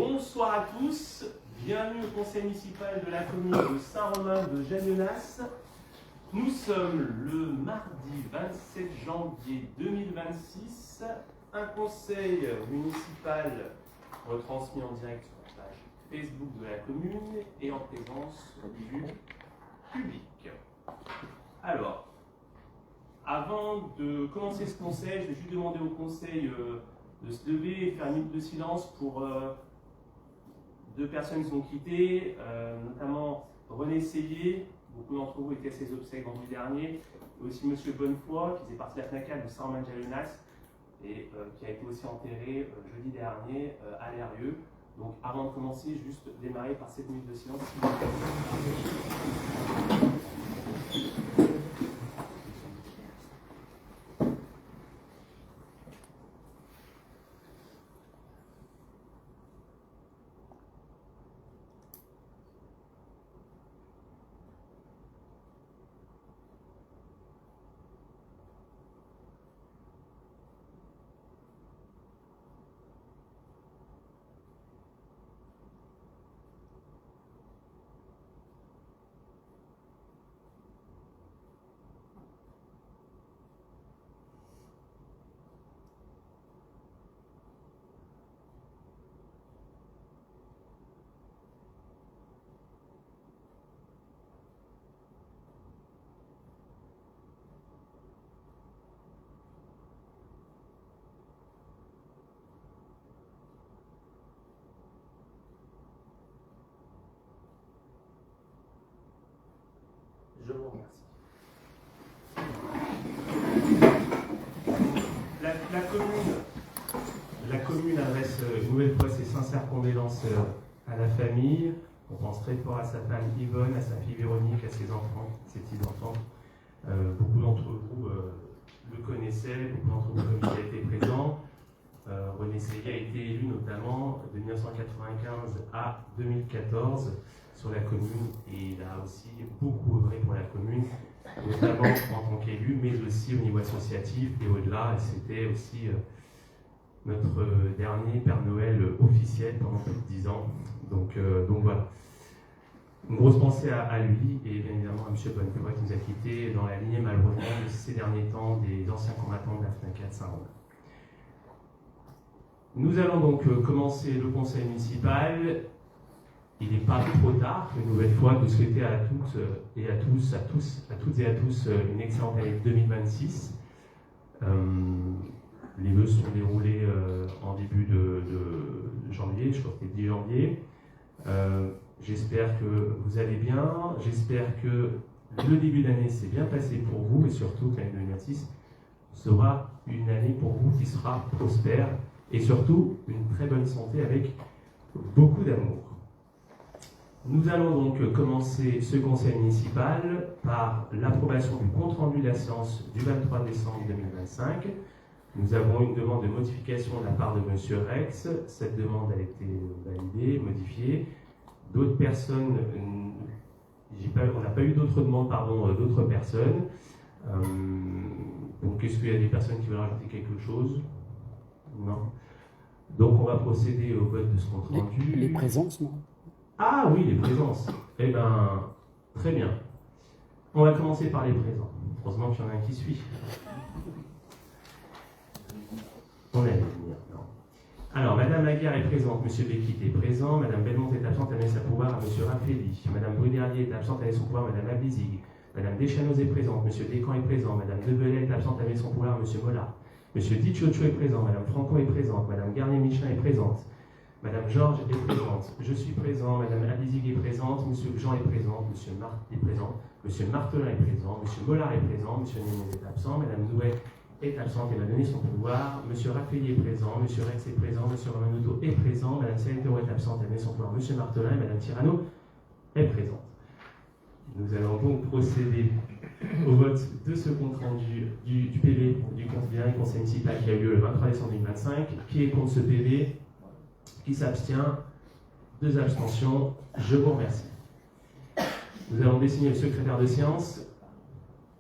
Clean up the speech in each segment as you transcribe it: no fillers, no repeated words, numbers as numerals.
Bonsoir à tous, bienvenue au conseil municipal de la commune de Saint-Romain de Jallieunas. Nous sommes le mardi 27 janvier 2026, un conseil municipal retransmis en direct sur la page Facebook de la commune et en présence du public. Alors, avant de commencer ce conseil, je vais juste demander au conseil de se lever et faire une minute de silence pour deux personnes qui ont quitté, notamment René Seillier, beaucoup d'entre vous étaient à ses obsèques vendredi dernier, et aussi M. Bonnefoy, qui faisait partie de la FNACAL de Saint-Romain de Jallieunas, et qui a été aussi enterré jeudi dernier à l'Eyrieux. Donc avant de commencer, juste démarrer par cette minute de silence. Je vous remercie. La commune adresse une nouvelle fois ses sincères condoléances à la famille. On pense très fort à sa femme Yvonne, à sa fille Véronique, à ses enfants, ses petits-enfants. Beaucoup d'entre vous le connaissaient, beaucoup d'entre vous comme il a été présent. René Seillier a été élu notamment de 1995 à 2014 sur la commune, et il a aussi beaucoup œuvré pour la commune, notamment en tant qu'élu, mais aussi au niveau associatif et au-delà. Et c'était aussi notre dernier Père Noël officiel pendant plus de 10 ans. Donc voilà. Une grosse pensée à lui et bien évidemment à M. Bonnefoy qui nous a quittés dans la lignée malheureusement de ces derniers temps des anciens combattants de la FNACAL Saint-Romain. Nous allons donc commencer le conseil municipal. Il n'est pas trop tard, une nouvelle fois, de souhaiter à toutes et à tous, une excellente année 2026. Les vœux sont déroulés en début de janvier, je crois que c'est 10 janvier. J'espère que vous allez bien, j'espère que le début d'année s'est bien passé pour vous et surtout que l'année 2026 sera une année pour vous qui sera prospère et surtout une très bonne santé avec beaucoup d'amour. Nous allons donc commencer ce conseil municipal par l'approbation du compte-rendu de la séance du 23 décembre 2025. Nous avons une demande de modification de la part de M. Rex. Cette demande a été validée, modifiée. D'autres personnes, on n'a pas eu d'autres demandes, d'autres personnes. Donc, est-ce qu'il y a des personnes qui veulent rajouter quelque chose? Non. Donc, on va procéder au vote de ce compte-rendu. Les présences, non? Ah oui, les présences. Eh bien, très bien. On va commencer par les présents. Heureusement qu'il y en a un qui suit. On allait venir, non. Alors, Madame Laguerre est présente, Monsieur Béquit est présent, Madame Belmont est absente, elle met sa pouvoir à Monsieur Raffaelli, Madame Bruderlier est absente, elle met son pouvoir à Madame Abizig, Madame Deschanoz est présente, Monsieur Descamps est présent, Madame Develay est absente, elle met son pouvoir à Monsieur Mollard, Monsieur Diccioccio est présent, Madame Franco est présente, Madame Garnier-Michelin est présente, Madame Georges est présente, je suis présent, Madame Abizig est présente, Monsieur Jean est présent, Monsieur Marthe est présent, Monsieur Martelin est présent, Monsieur Mollard est présent, Monsieur Némez est absent, Madame Nouet est absente et va donner son pouvoir, Monsieur Raffaelli est présent, Monsieur Rex est présent, Monsieur Romanuto est présent, Madame Salentero est absente, elle met son pouvoir, Monsieur Martelin et Madame Tirano est présente. Nous allons donc procéder au vote de ce compte rendu du PV du conseil municipal qui a eu lieu le 23 décembre 2025. Qui est contre ce PV? Qui s'abstient? 2 abstentions. Je vous remercie. Nous allons désigner le secrétaire de séance.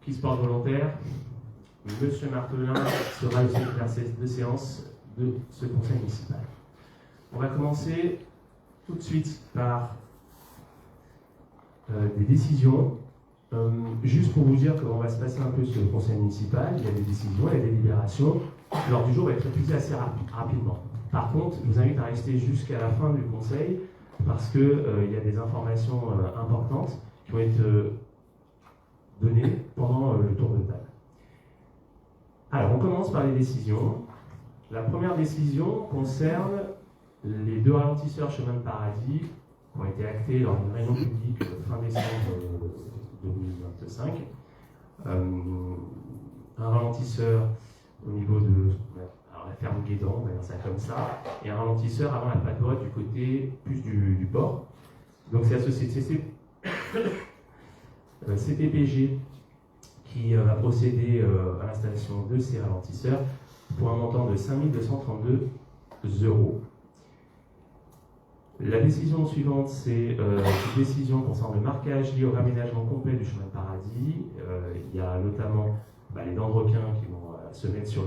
Qui se porte volontaire? Monsieur Martelin sera le secrétaire de séance de ce conseil municipal. On va commencer tout de suite par des décisions. Juste pour vous dire comment va se passer un peu ce conseil municipal, il y a des décisions, il y a des délibérations. L'ordre du jour va être réputé assez rapidement. Par contre, je vous invite à rester jusqu'à la fin du conseil parce qu'il y a des informations importantes qui vont être données pendant le tour de table. Alors, on commence par les décisions. La première décision concerne les 2 ralentisseurs chemin de paradis qui ont été actés lors d'une réunion publique fin décembre 2025. Un ralentisseur au niveau de la ferme Guédan, on va dire ça comme ça, et un ralentisseur avant la padoie du côté plus du port. Donc c'est la société CPPG qui va procéder à l'installation de ces ralentisseurs pour un montant de 5 232 €. La décision suivante, c'est une décision concernant le marquage lié au raménagement complet du chemin de paradis. Il y a notamment les dents de requin qui vont se mettre sur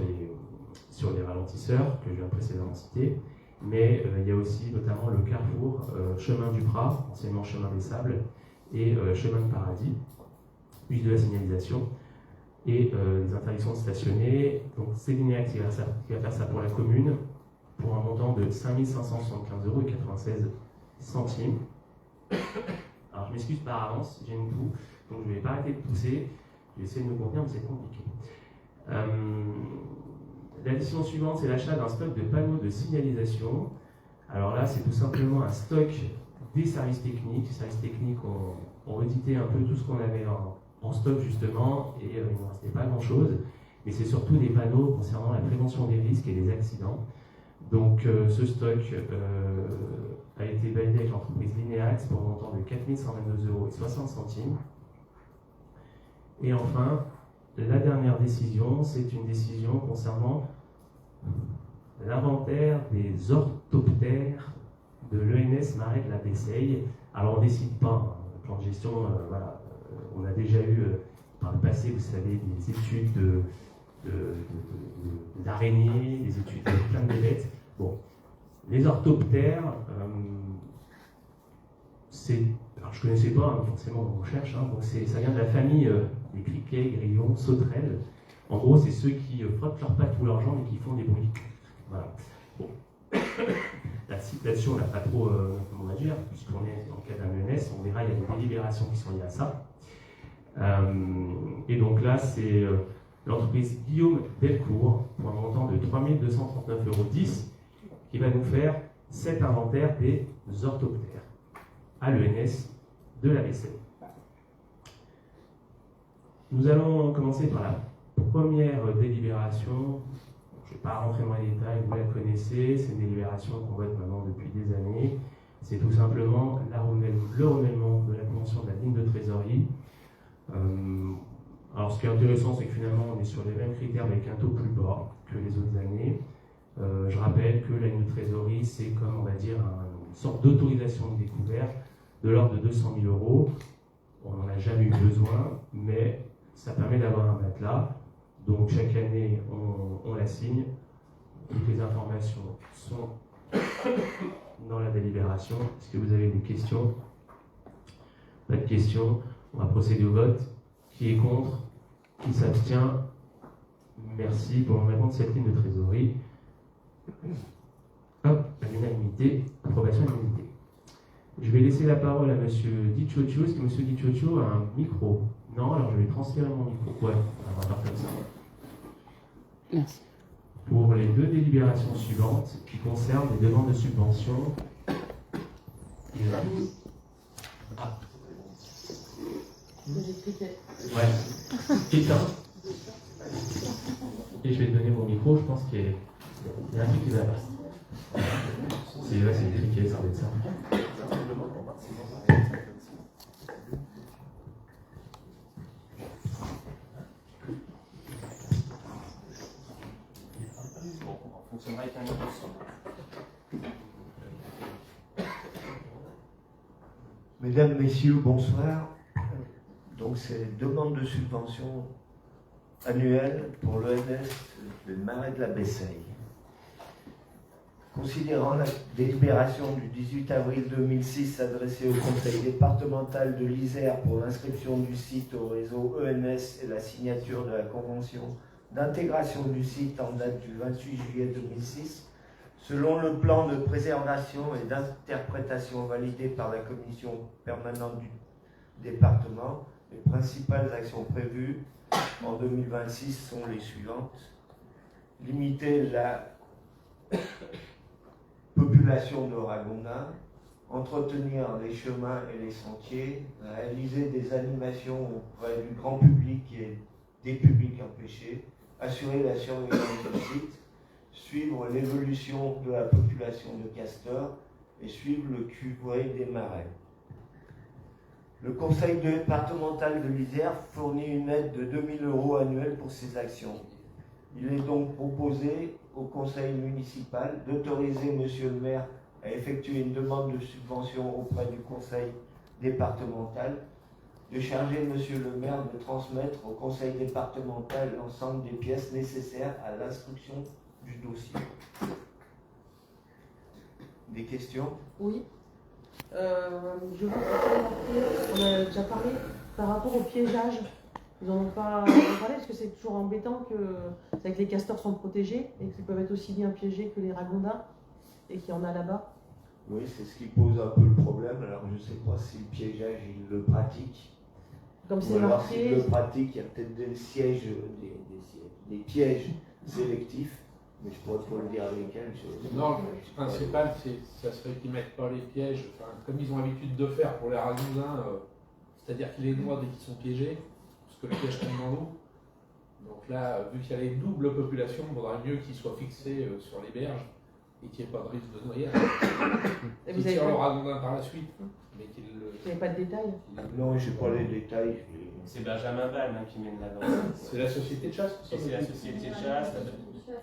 les ralentisseurs que je viens précédemment citer, mais il y a aussi notamment le carrefour chemin du Prat, anciennement chemin des Sables, et chemin de paradis, puis de la signalisation et les interdictions de stationner. Donc c'est l'INEAC qui va faire ça pour la commune, pour un montant de 5 575,96 €. Alors je m'excuse par avance, j'ai une toux, donc je ne vais pas arrêter de tousser, je vais essayer de me contenir, mais c'est compliqué. La décision suivante, c'est l'achat d'un stock de panneaux de signalisation. Alors là, c'est tout simplement un stock des services techniques. Les services techniques ont audité un peu tout ce qu'on avait en stock justement, et il ne restait pas grand-chose. Mais c'est surtout des panneaux concernant la prévention des risques et des accidents. Donc ce stock a été validé avec l'entreprise Lineax pour un montant de 4 122,60 €. Et enfin, la dernière décision, c'est une décision concernant l'inventaire des orthoptères de l'ENS Marais de la Besseille. Alors on ne décide pas, le plan de gestion, voilà, on a déjà eu par le passé, vous savez, des études d'araignées, des études de plein de bêtes. Bon, les orthoptères, alors je ne connaissais pas forcément en recherche, donc ça vient de la famille des criquets, grillons, sauterelles. En gros, c'est ceux qui frottent leurs pattes ou leurs jambes et qui font des bruits. Voilà. Bon. Là-dessus, on n'a pas trop comment agir, puisqu'on est dans le cas d'un ENS, on verra, il y a des délibérations qui sont liées à ça. Et donc là, c'est l'entreprise Guillaume Delcourt, pour un montant de 3 239,10 € qui va nous faire cet inventaire des orthoptères à l'ENS de la Besseille. Nous allons commencer par la première délibération. Je ne vais pas rentrer dans les détails, vous la connaissez, c'est une délibération qu'on vote maintenant depuis des années. C'est tout simplement le renouvellement de la convention de la ligne de trésorerie. Alors ce qui est intéressant, c'est que finalement on est sur les mêmes critères avec un taux plus bas que les autres années. Je rappelle que la ligne de trésorerie, c'est comme on va dire une sorte d'autorisation de découverte de l'ordre de 200 000 €. On n'en a jamais eu besoin, mais ça permet d'avoir un matelas. Donc chaque année, on la signe. Toutes les informations sont dans la délibération. Est-ce que vous avez des questions? Pas de questions. On va procéder au vote. Qui est contre? Qui s'abstient? Merci pour l'enlèvement de cette ligne de trésorerie. Hop, à l'unanimité, approbation à l'unanimité. Je vais laisser la parole à M. Di Cioccio. Est-ce que M. Di Cioccio a un micro? Non, alors je vais transférer mon micro. Ouais, on va faire comme ça. Merci. Pour les deux délibérations suivantes qui concernent les demandes de subvention. Ah. Ouais. Éteins. Et je vais te donner mon micro, je pense qu'il y a un truc qui va passer. C'est criquet, ça va être ça. On fonctionnera avec un micro. Mesdames, Messieurs, bonsoir. Donc c'est demande de subvention annuelle pour l'ENS des Marais de la Besseille. Considérant la délibération du 18 avril 2006 adressée au conseil départemental de l'Isère pour l'inscription du site au réseau ENS et la signature de la convention d'intégration du site en date du 28 juillet 2006, selon le plan de préservation et d'interprétation validé par la commission permanente du département, les principales actions prévues en 2026 sont les suivantes. Limiter la population de Ragondin, entretenir les chemins et les sentiers, réaliser des animations auprès du grand public et des publics empêchés, assurer la surveillance du site, suivre l'évolution de la population de castors et suivre le curé des marais. Le conseil départemental de l'Isère fournit une aide de 2 000 € annuels pour ces actions. Il est donc proposé au conseil municipal d'autoriser monsieur le maire à effectuer une demande de subvention auprès du conseil départemental, de charger monsieur le maire de transmettre au conseil départemental l'ensemble des pièces nécessaires à l'instruction du dossier. Des questions? Oui. Je voudrais remarquer, on a déjà parlé par rapport au piégeage. Ils n'en ont pas parlé parce que c'est toujours embêtant que les castors sont protégés et qu'ils peuvent être aussi bien piégés que les ragondins et qu'il y en a là-bas. Oui, c'est ce qui pose un peu le problème. Alors je ne sais pas si le piégeage, il le pratique. Comme c'est Ou alors marqué. s'il le pratique, il y a peut-être des sièges, des pièges sélectifs. Mais je pourrais pas le dire lesquels. Non, le principal, ça serait qu'ils ne mettent pas les pièges, enfin, comme ils ont l'habitude de faire pour les ragondins, c'est-à-dire qu'ils les noient dès qu'ils sont piégés, parce que le piège tombe dans l'eau. Donc là, vu qu'il y a une double population, il vaudrait mieux qu'ils soient fixés sur les berges et qu'il n'y ait pas de risque de noyade. Et Qu'ils tirent le ragondin par la suite, mais qu'ils le. Vous n'avez pas de détails? Non, je n'ai pas les détails. C'est Benjamin Ball qui mène là-dedans. C'est la société de chasse, Et c'est la société de chasse.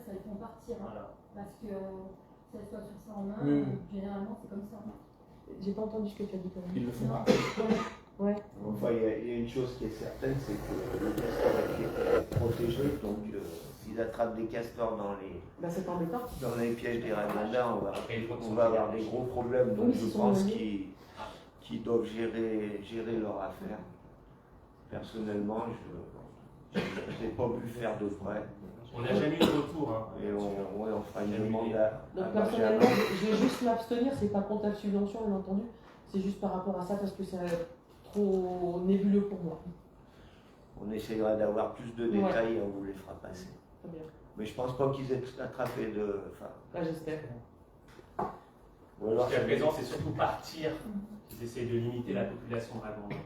Elles font partir, hein, Voilà. parce que si elles soient sur ça en main, Oui. généralement c'est comme ça. J'ai pas entendu ce que tu as dit quand même. Ils le font Non. partir. Ouais. Enfin, il y a une chose qui est certaine, c'est que le castor est protégé, donc s'ils attrapent des castors dans C'est embêtant. les pièges des ragondins, Après, il faut on va avoir des gros problèmes. Donc Oui, je s'ils sont pense nommés. qu'ils doivent gérer leur affaire. Personnellement, je n'ai pas pu faire de près. On n'a jamais eu de retour. Hein. Et on fera une demande à Donc Benjamin. personnellement, je vais juste m'abstenir, c'est pas contre la subvention bien entendu, c'est juste par rapport à ça parce que c'est trop nébuleux pour moi. On essaiera d'avoir plus de détails et on vous les fera passer. Très bien. Mais je pense pas qu'ils aient attrapé de. Enfin, Là j'espère. ou alors Jusqu'à présent, c'est surtout partir qu'ils essaient de limiter la population de ragondins.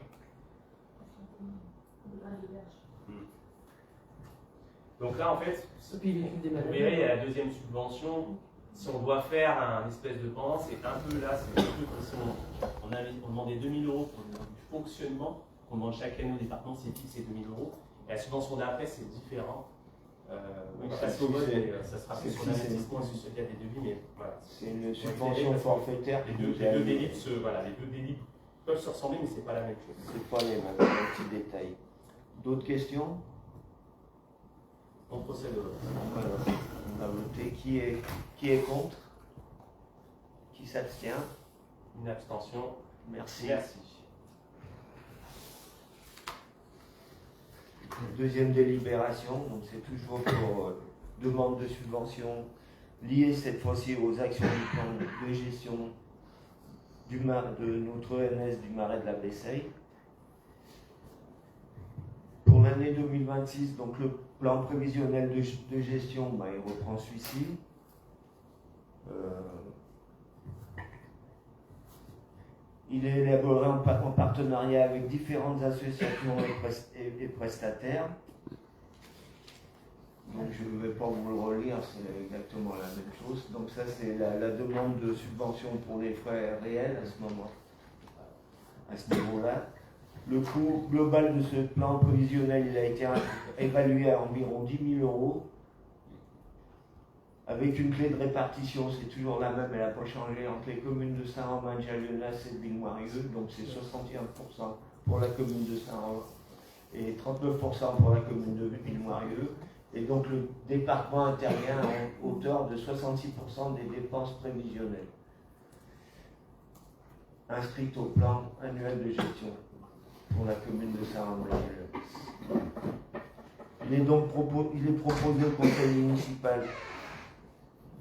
Donc là, en fait, Et puis les véhicules des vous malades. verrez, il y a la deuxième subvention. Si on doit faire un espèce de pan, c'est un peu là, c'est des trucs qui sont. On demandait 2 000 € pour le fonctionnement, qu'on demande chaque année au département, c'est fixe, c'est 2 000 €. Et la subvention d'après, c'est différent. Oui, ça, ça sera fait sur l'investissement et sur ce qu'il y a des devis, mais voilà. c'est une subvention forfaitaire. Les deux délits, les deux délits peuvent se ressembler, mais c'est pas la même chose. C'est pas les mêmes, un petit détail. D'autres questions? On procède au vote. Voilà. On va voter. Qui est contre? Qui s'abstient? Une abstention. Merci. Merci. Deuxième délibération, donc c'est toujours pour demande de subvention liée cette fois-ci aux actions du plan de gestion de notre ENS du Marais de la Bessaye. Pour l'année 2026, donc le plan prévisionnel de gestion, il reprend celui-ci. Il est élaboré en partenariat avec différentes associations et prestataires. Donc je ne vais pas vous le relire, c'est exactement la même chose. Donc ça c'est la demande de subvention pour les frais réels à ce niveau-là. Le coût global de ce plan prévisionnel il a été évalué à environ 10 000 €. Avec une clé de répartition, c'est toujours la même, elle n'a pas changé entre les communes de Saint-Romain, Jalionas et Villemoirieux. Donc c'est 61% pour la commune de Saint-Romain et 39% pour la commune de Villemoirieux. Et donc le département intervient à hauteur de 66% des dépenses prévisionnelles inscrites au plan annuel de gestion pour la commune de Saint-André-le-Lys. Il est proposé au conseil municipal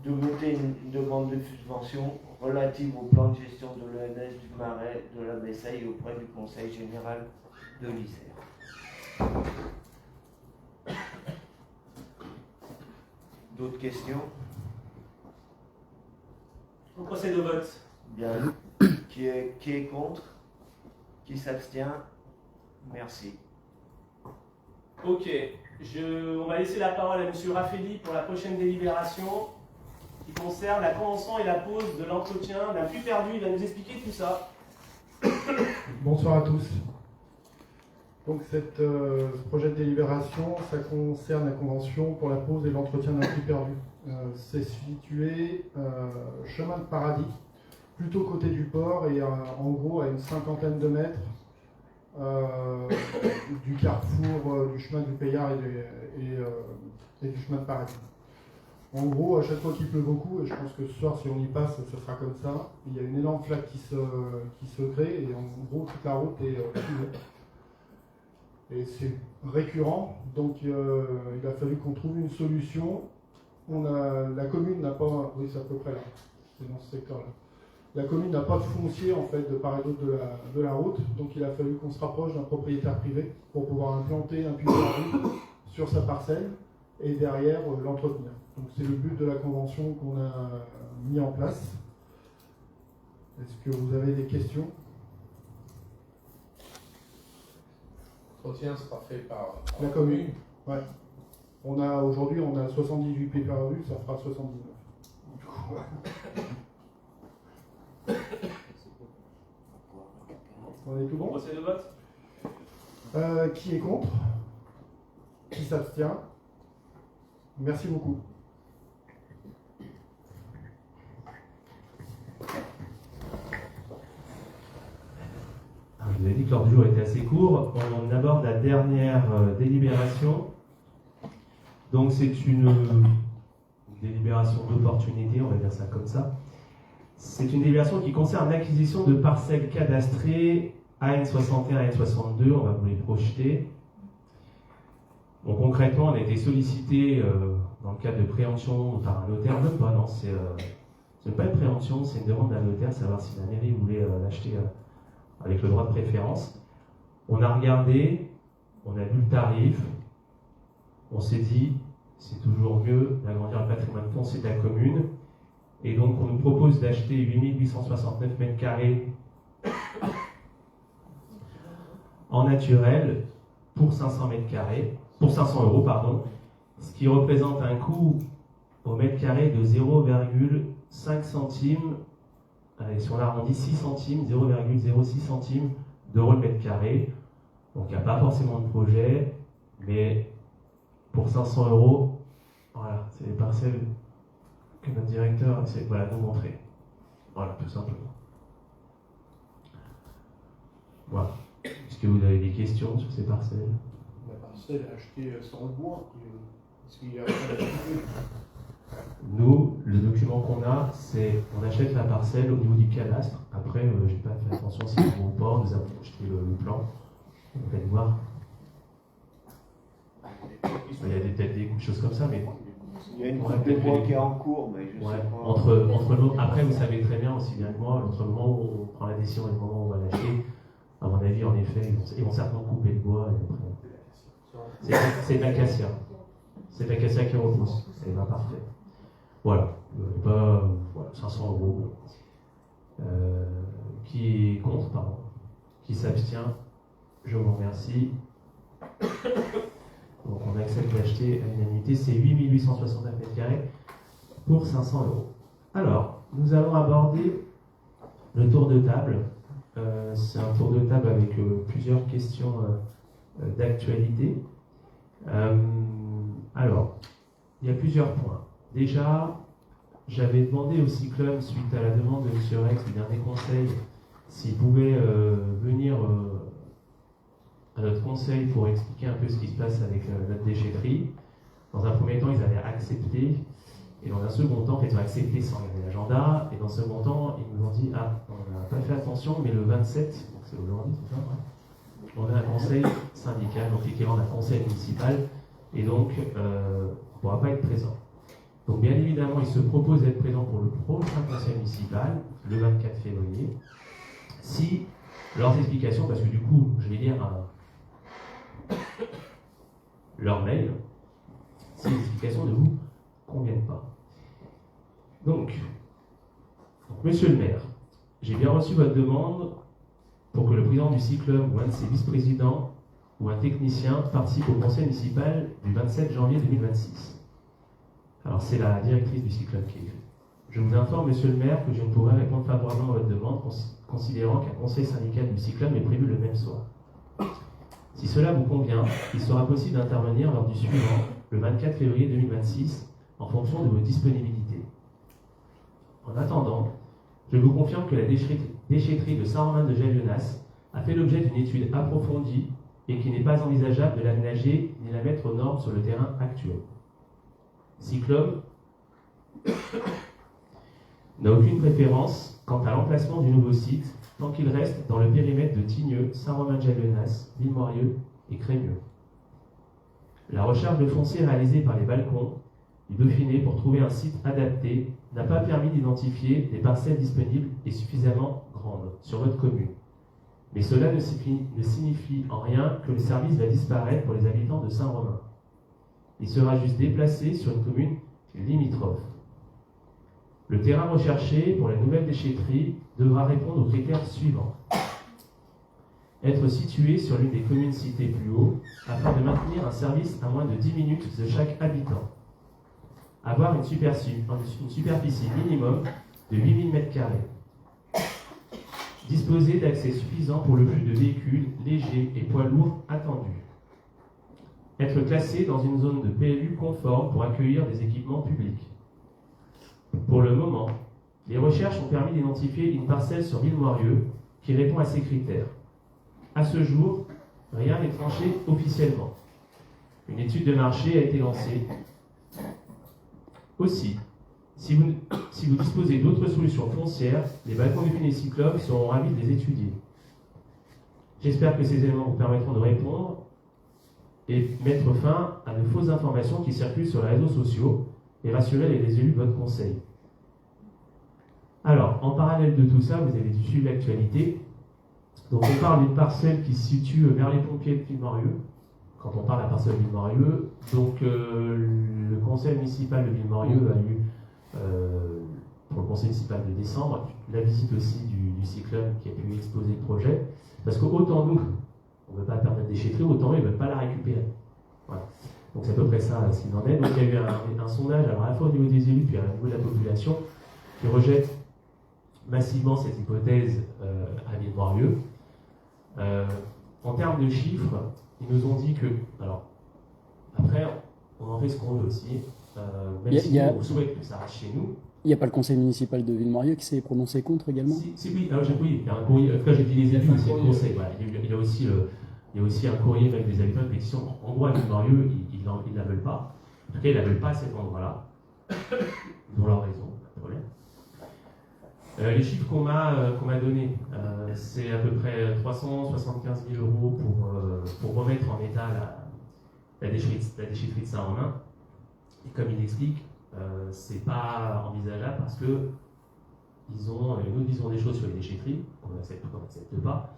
de voter une demande de subvention relative au plan de gestion de l'ENS du Marais de la Bessaye auprès du conseil général de l'Isère. D'autres questions? On procède au vote. Bien. Qui est contre? Qui s'abstient? Merci. Ok, on va laisser la parole à M. Raffaelli pour la prochaine délibération qui concerne la convention et la pose de l'entretien d'un puits perdu. Il va nous expliquer tout ça. Bonsoir à tous. Donc ce projet de délibération, ça concerne la convention pour la pose et l'entretien d'un puits perdu. C'est situé chemin de Paradis, plutôt côté du port et en gros à une 50aine de mètres du carrefour du chemin du Payard et du chemin de Paradis. En gros, à chaque fois qu'il pleut beaucoup, et je pense que ce soir, si on y passe, ce sera comme ça, il y a une énorme flaque qui se crée, et en gros, toute la route est couverte. Et c'est récurrent, donc il a fallu qu'on trouve une solution. La commune n'a pas, oui c'est à peu près là, c'est dans ce secteur-là. La commune n'a pas de foncier en fait de part et d'autre de la route, donc il a fallu qu'on se rapproche d'un propriétaire privé pour pouvoir implanter un puits perdu sur sa parcelle et derrière l'entretenir. Donc c'est le but de la convention qu'on a mis en place. Est-ce que vous avez des questions? L'entretien sera fait par La commune. Ouais. Aujourd'hui, on a 78 puits perdus, ça fera 79. Du coup, on est tout bon? On procède au vote. Qui est contre? Qui s'abstient? Merci beaucoup. Je vous avais dit que l'ordre du jour était assez court. On aborde la dernière délibération. Donc c'est une délibération d'opportunité, on va dire ça comme ça. C'est une délibération qui concerne l'acquisition de parcelles cadastrées AN61 et AN62. On va vous les projeter. Donc concrètement, on a été sollicité dans le cadre de préemption par un notaire. Même pas, non, c'est pas une préemption, c'est une demande d'un notaire, savoir si la mairie voulait l'acheter avec le droit de préférence. On a regardé, on a vu le tarif, on s'est dit, c'est toujours mieux d'agrandir le patrimoine foncier de la commune. Et donc, on nous propose d'acheter 8869 mètres carrés en naturel pour 500 mètres carrés, pour 500 euros, pardon, ce qui représente un coût au mètre carré de 0,5 centimes, allez, si on arrondit 6 centimes, 0,06 centimes d'euros le mètre carré. Donc, il n'y a pas forcément de projet, mais pour 500 euros, voilà, c'est les parcelles que notre directeur essaie de nous montrer. Voilà, tout simplement. Voilà. Est-ce que vous avez des questions sur ces parcelles? la parcelle achetée sans le bois. Est-ce qu'il y a pas d'activité? Nous, le document qu'on a, c'est on achète la parcelle au niveau du cadastre. Après, j'ai pas fait attention si c'est bon ou pas. Nous avons acheté le plan. Vous allez voir. Il y a peut-être des choses comme ça, mais Il y a une coupe de bois qui est en cours, mais je ouais, sais pas. entre nous, après, vous savez très bien aussi bien que moi, entre le moment où on prend la décision et le moment où on va l'acheter, à mon avis, en effet, ils vont certainement couper le bois. C'est de l'acacia. C'est de l'acacia qui repousse. C'est pas parfait. Voilà. Voilà, 500 euros. Qui est contre, pardon. Qui s'abstient. Je vous remercie. Donc on accepte d'acheter à l'unanimité, c'est 8869 m² pour 500 euros. Alors, nous allons aborder le tour de table. C'est un tour de table avec plusieurs questions d'actualité. Alors, il y a plusieurs points. Déjà, j'avais demandé au Cyclone, suite à la demande de M. Rex du dernier conseil, s'il pouvait venir à notre conseil pour expliquer un peu ce qui se passe avec notre déchetterie. Dans un premier temps, ils avaient accepté, et dans un second temps, en fait, ils ont accepté sans regarder l'agenda, et dans un second temps, ils nous ont dit, ah, on n'a pas fait attention, mais le 27, donc c'est aujourd'hui, c'est ça, ouais, on a un conseil syndical, donc l'équivalent d'un conseil municipal, et donc on ne pourra pas être présent. Donc bien évidemment, ils se proposent d'être présents pour le prochain conseil municipal, le 24 février, si leurs explications, parce que du coup, je vais lire leur mail, si les explications ne vous conviennent pas. Donc, monsieur le maire, j'ai bien reçu votre demande pour que le président du cyclone ou un de ses vice-présidents ou un technicien participe au conseil municipal du 27 janvier 2026. Alors, c'est la directrice du cyclone qui est écrite. Je vous informe, monsieur le maire, que je ne pourrai répondre favorablement à votre demande, considérant qu'un conseil syndical du cyclone est prévu le même soir. Si cela vous convient, il sera possible d'intervenir lors du suivant, le 24 février 2026, en fonction de vos disponibilités. En attendant, je vous confirme que la déchetterie de Saint-Romain-de-Jalionas a fait l'objet d'une étude approfondie et qu'il n'est pas envisageable de l'aménager ni la mettre aux normes sur le terrain actuel. Cyclone n'a aucune préférence quant à l'emplacement du nouveau site, tant qu'il reste dans le périmètre de Tigneux, Saint-Romain-de-Jalionas, Villemorieux et Crémieux. La recherche de foncier réalisée par les balcons du Dauphiné pour trouver un site adapté n'a pas permis d'identifier des parcelles disponibles et suffisamment grandes sur votre commune. Mais cela ne signifie en rien que le service va disparaître pour les habitants de Saint-Romain. Il sera juste déplacé sur une commune limitrophe. Le terrain recherché pour la nouvelle déchetterie devra répondre aux critères suivants. Être situé sur l'une des communes citées plus haut afin de maintenir un service à moins de 10 minutes de chaque habitant. Avoir une superficie minimum de 8000 m². Disposer d'accès suffisant pour le flux de véhicules légers et poids lourds attendus. Être classé dans une zone de PLU conforme pour accueillir des équipements publics. Pour le moment, les recherches ont permis d'identifier une parcelle sur Villemorieux qui répond à ces critères. À ce jour, rien n'est tranché officiellement. Une étude de marché a été lancée. Aussi, si vous disposez d'autres solutions foncières, les balcons du Dauphiné Cyclone seront ravis de les étudier. J'espère que ces éléments vous permettront de répondre et mettre fin à de fausses informations qui circulent sur les réseaux sociaux et rassurer les élus de votre conseil. Alors, en parallèle de tout ça, vous avez dû suivre l'actualité. Donc, on parle d'une parcelle qui se situe vers les pompiers de Villemorieux. Quand on parle de la parcelle de Villemorieux, donc le conseil municipal de Villemorieux a eu, pour le conseil municipal de décembre, la visite aussi du cyclone qui a pu exposer le projet. Parce qu'autant nous, on ne veut pas perdre notre déchetterie, autant eux, ils ne veulent pas la récupérer. Voilà. Donc c'est à peu près ça ce qu'il en est. Donc il y a eu un sondage, alors à la fois au niveau des élus puis au niveau de la population, qui rejette massivement cette hypothèse à Villemorieux. En termes de chiffres, ils nous ont dit que, alors, après, on en fait ce qu'on veut aussi, même si on souhaite que ça reste chez nous. Il n'y a pas le conseil municipal de Villemorieux qui s'est prononcé contre également? Oui, alors oui, il y a un courrier, en tout cas j'ai dit les élus, c'est le conseil, voilà. Il y a aussi un courrier avec des habitants de pétition. En gros, à Villemorieux, ils ne la veulent pas. En tout cas, ils ne la veulent pas à cet endroit-là. Ils ont leur raison, pas de problème. Les chiffres qu'on m'a donnés, c'est à peu près 375 000 € pour remettre en état la déchetterie de Saint-Romain. Et comme il explique, c'est pas envisageable parce que ils ont une autre vision des choses sur les déchetteries, qu'on accepte ou qu'on n'accepte pas.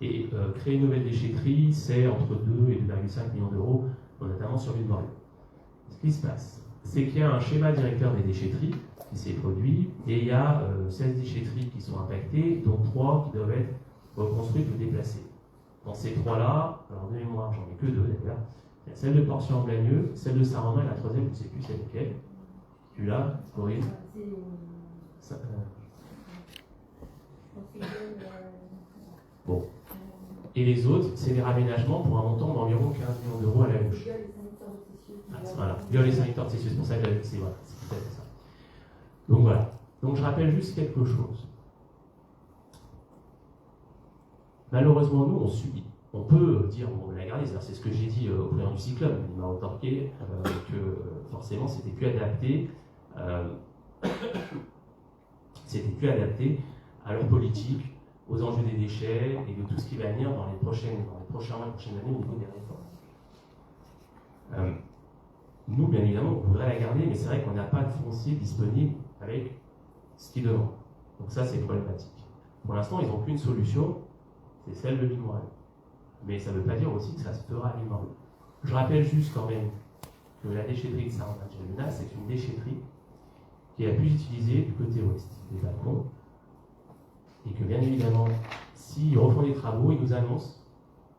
Et créer une nouvelle déchetterie, c'est entre 2 et 2,5 millions d'euros, notamment sur Villemorieux. Ce qui se passe, c'est qu'il y a un schéma directeur des déchetteries qui s'est produit, et il y a 16 déchetteries qui sont impactées, dont 3 qui doivent être reconstruites ou déplacées. Dans ces 3-là, alors de mémoire, j'en ai que 2 d'ailleurs, il y a celle de Portion-en-Blagneux, celle de Saint-Romain et la troisième, je ne sais plus c'est laquelle. Tu l'as, Corinne? Bon. Et les autres, c'est des raménagements pour un montant d'environ 15 millions d'euros à la gauche. Voilà, viol et sanitaire de c'est pour ça que c'est tout à fait ça. Donc voilà. Donc je rappelle juste quelque chose. Malheureusement, nous, on subit. on peut dire, bon, on l'a gardé, c'est ce que j'ai dit au président du cyclone, il m'a retorqué que forcément c'était plus adapté, à leur politique, aux enjeux des déchets et de tout ce qui va venir dans les prochains mois, prochaines années au niveau des réformes. Nous, bien évidemment, on voudrait la garder, mais c'est vrai qu'on n'a pas de foncier disponible avec ce qu'ils demandent. Donc ça, c'est problématique. Pour l'instant, ils n'ont qu'une solution, c'est celle de l'île Morel. Mais ça ne veut pas dire aussi que ça se fera à l'île Morel. Je rappelle juste quand même que la déchetterie de Saint-Romain-de-Jaluna, c'est une déchetterie qui est la plus utilisée du côté ouest des balcons. Et que bien évidemment, s'ils refont des travaux, ils nous annoncent,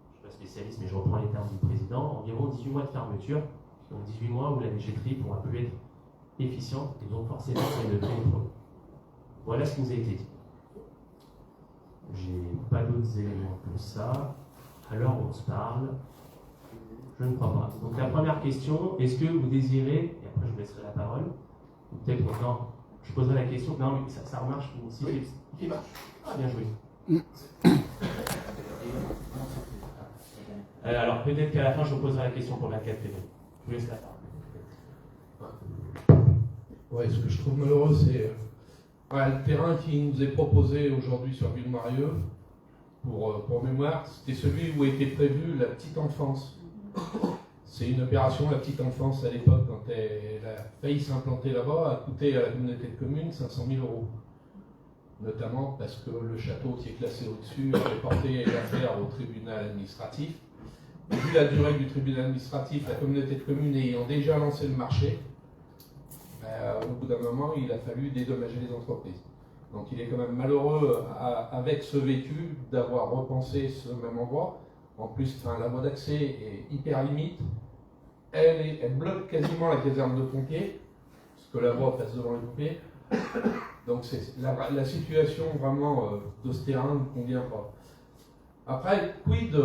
je ne suis pas spécialiste, mais je reprends les termes du président, environ 18 mois de fermeture, donc 18 mois où la déchetterie pourra plus être efficiente, et donc forcément c'est de créer des problèmes. Voilà ce qui nous a été dit. J'ai pas d'autres éléments que ça. Alors on se parle. Je ne crois pas. Donc la première question, est-ce que vous désirez, et après je vous laisserai la parole, ou peut-être non, je poserai la question, non mais ça marche aussi. Oui. Il marche. Ah, bien joué. Alors peut-être qu'à la fin je vous poserai la question pour la 4 février. Je vous laisse la parole. Ouais, ce que je trouve malheureux, c'est le terrain qui nous est proposé aujourd'hui sur Villemarieux, pour mémoire, c'était celui où était prévue la petite enfance. C'est une opération, la petite enfance, à l'époque, quand elle a failli s'implanter là-bas, a coûté à la communauté de communes 500 000 €. Notamment parce que le château qui est classé au-dessus avait porté l'affaire au tribunal administratif. Et vu la durée du tribunal administratif, la communauté de communes ayant déjà lancé le marché, au bout d'un moment, il a fallu dédommager les entreprises. Donc il est quand même malheureux, avec ce vécu, d'avoir repensé ce même endroit. En plus, la voie d'accès est hyper limite. Elle bloque quasiment la caserne de pompiers, parce que la voie passe devant les pompiers. Donc la situation vraiment de ce terrain ne convient pas. Après, quid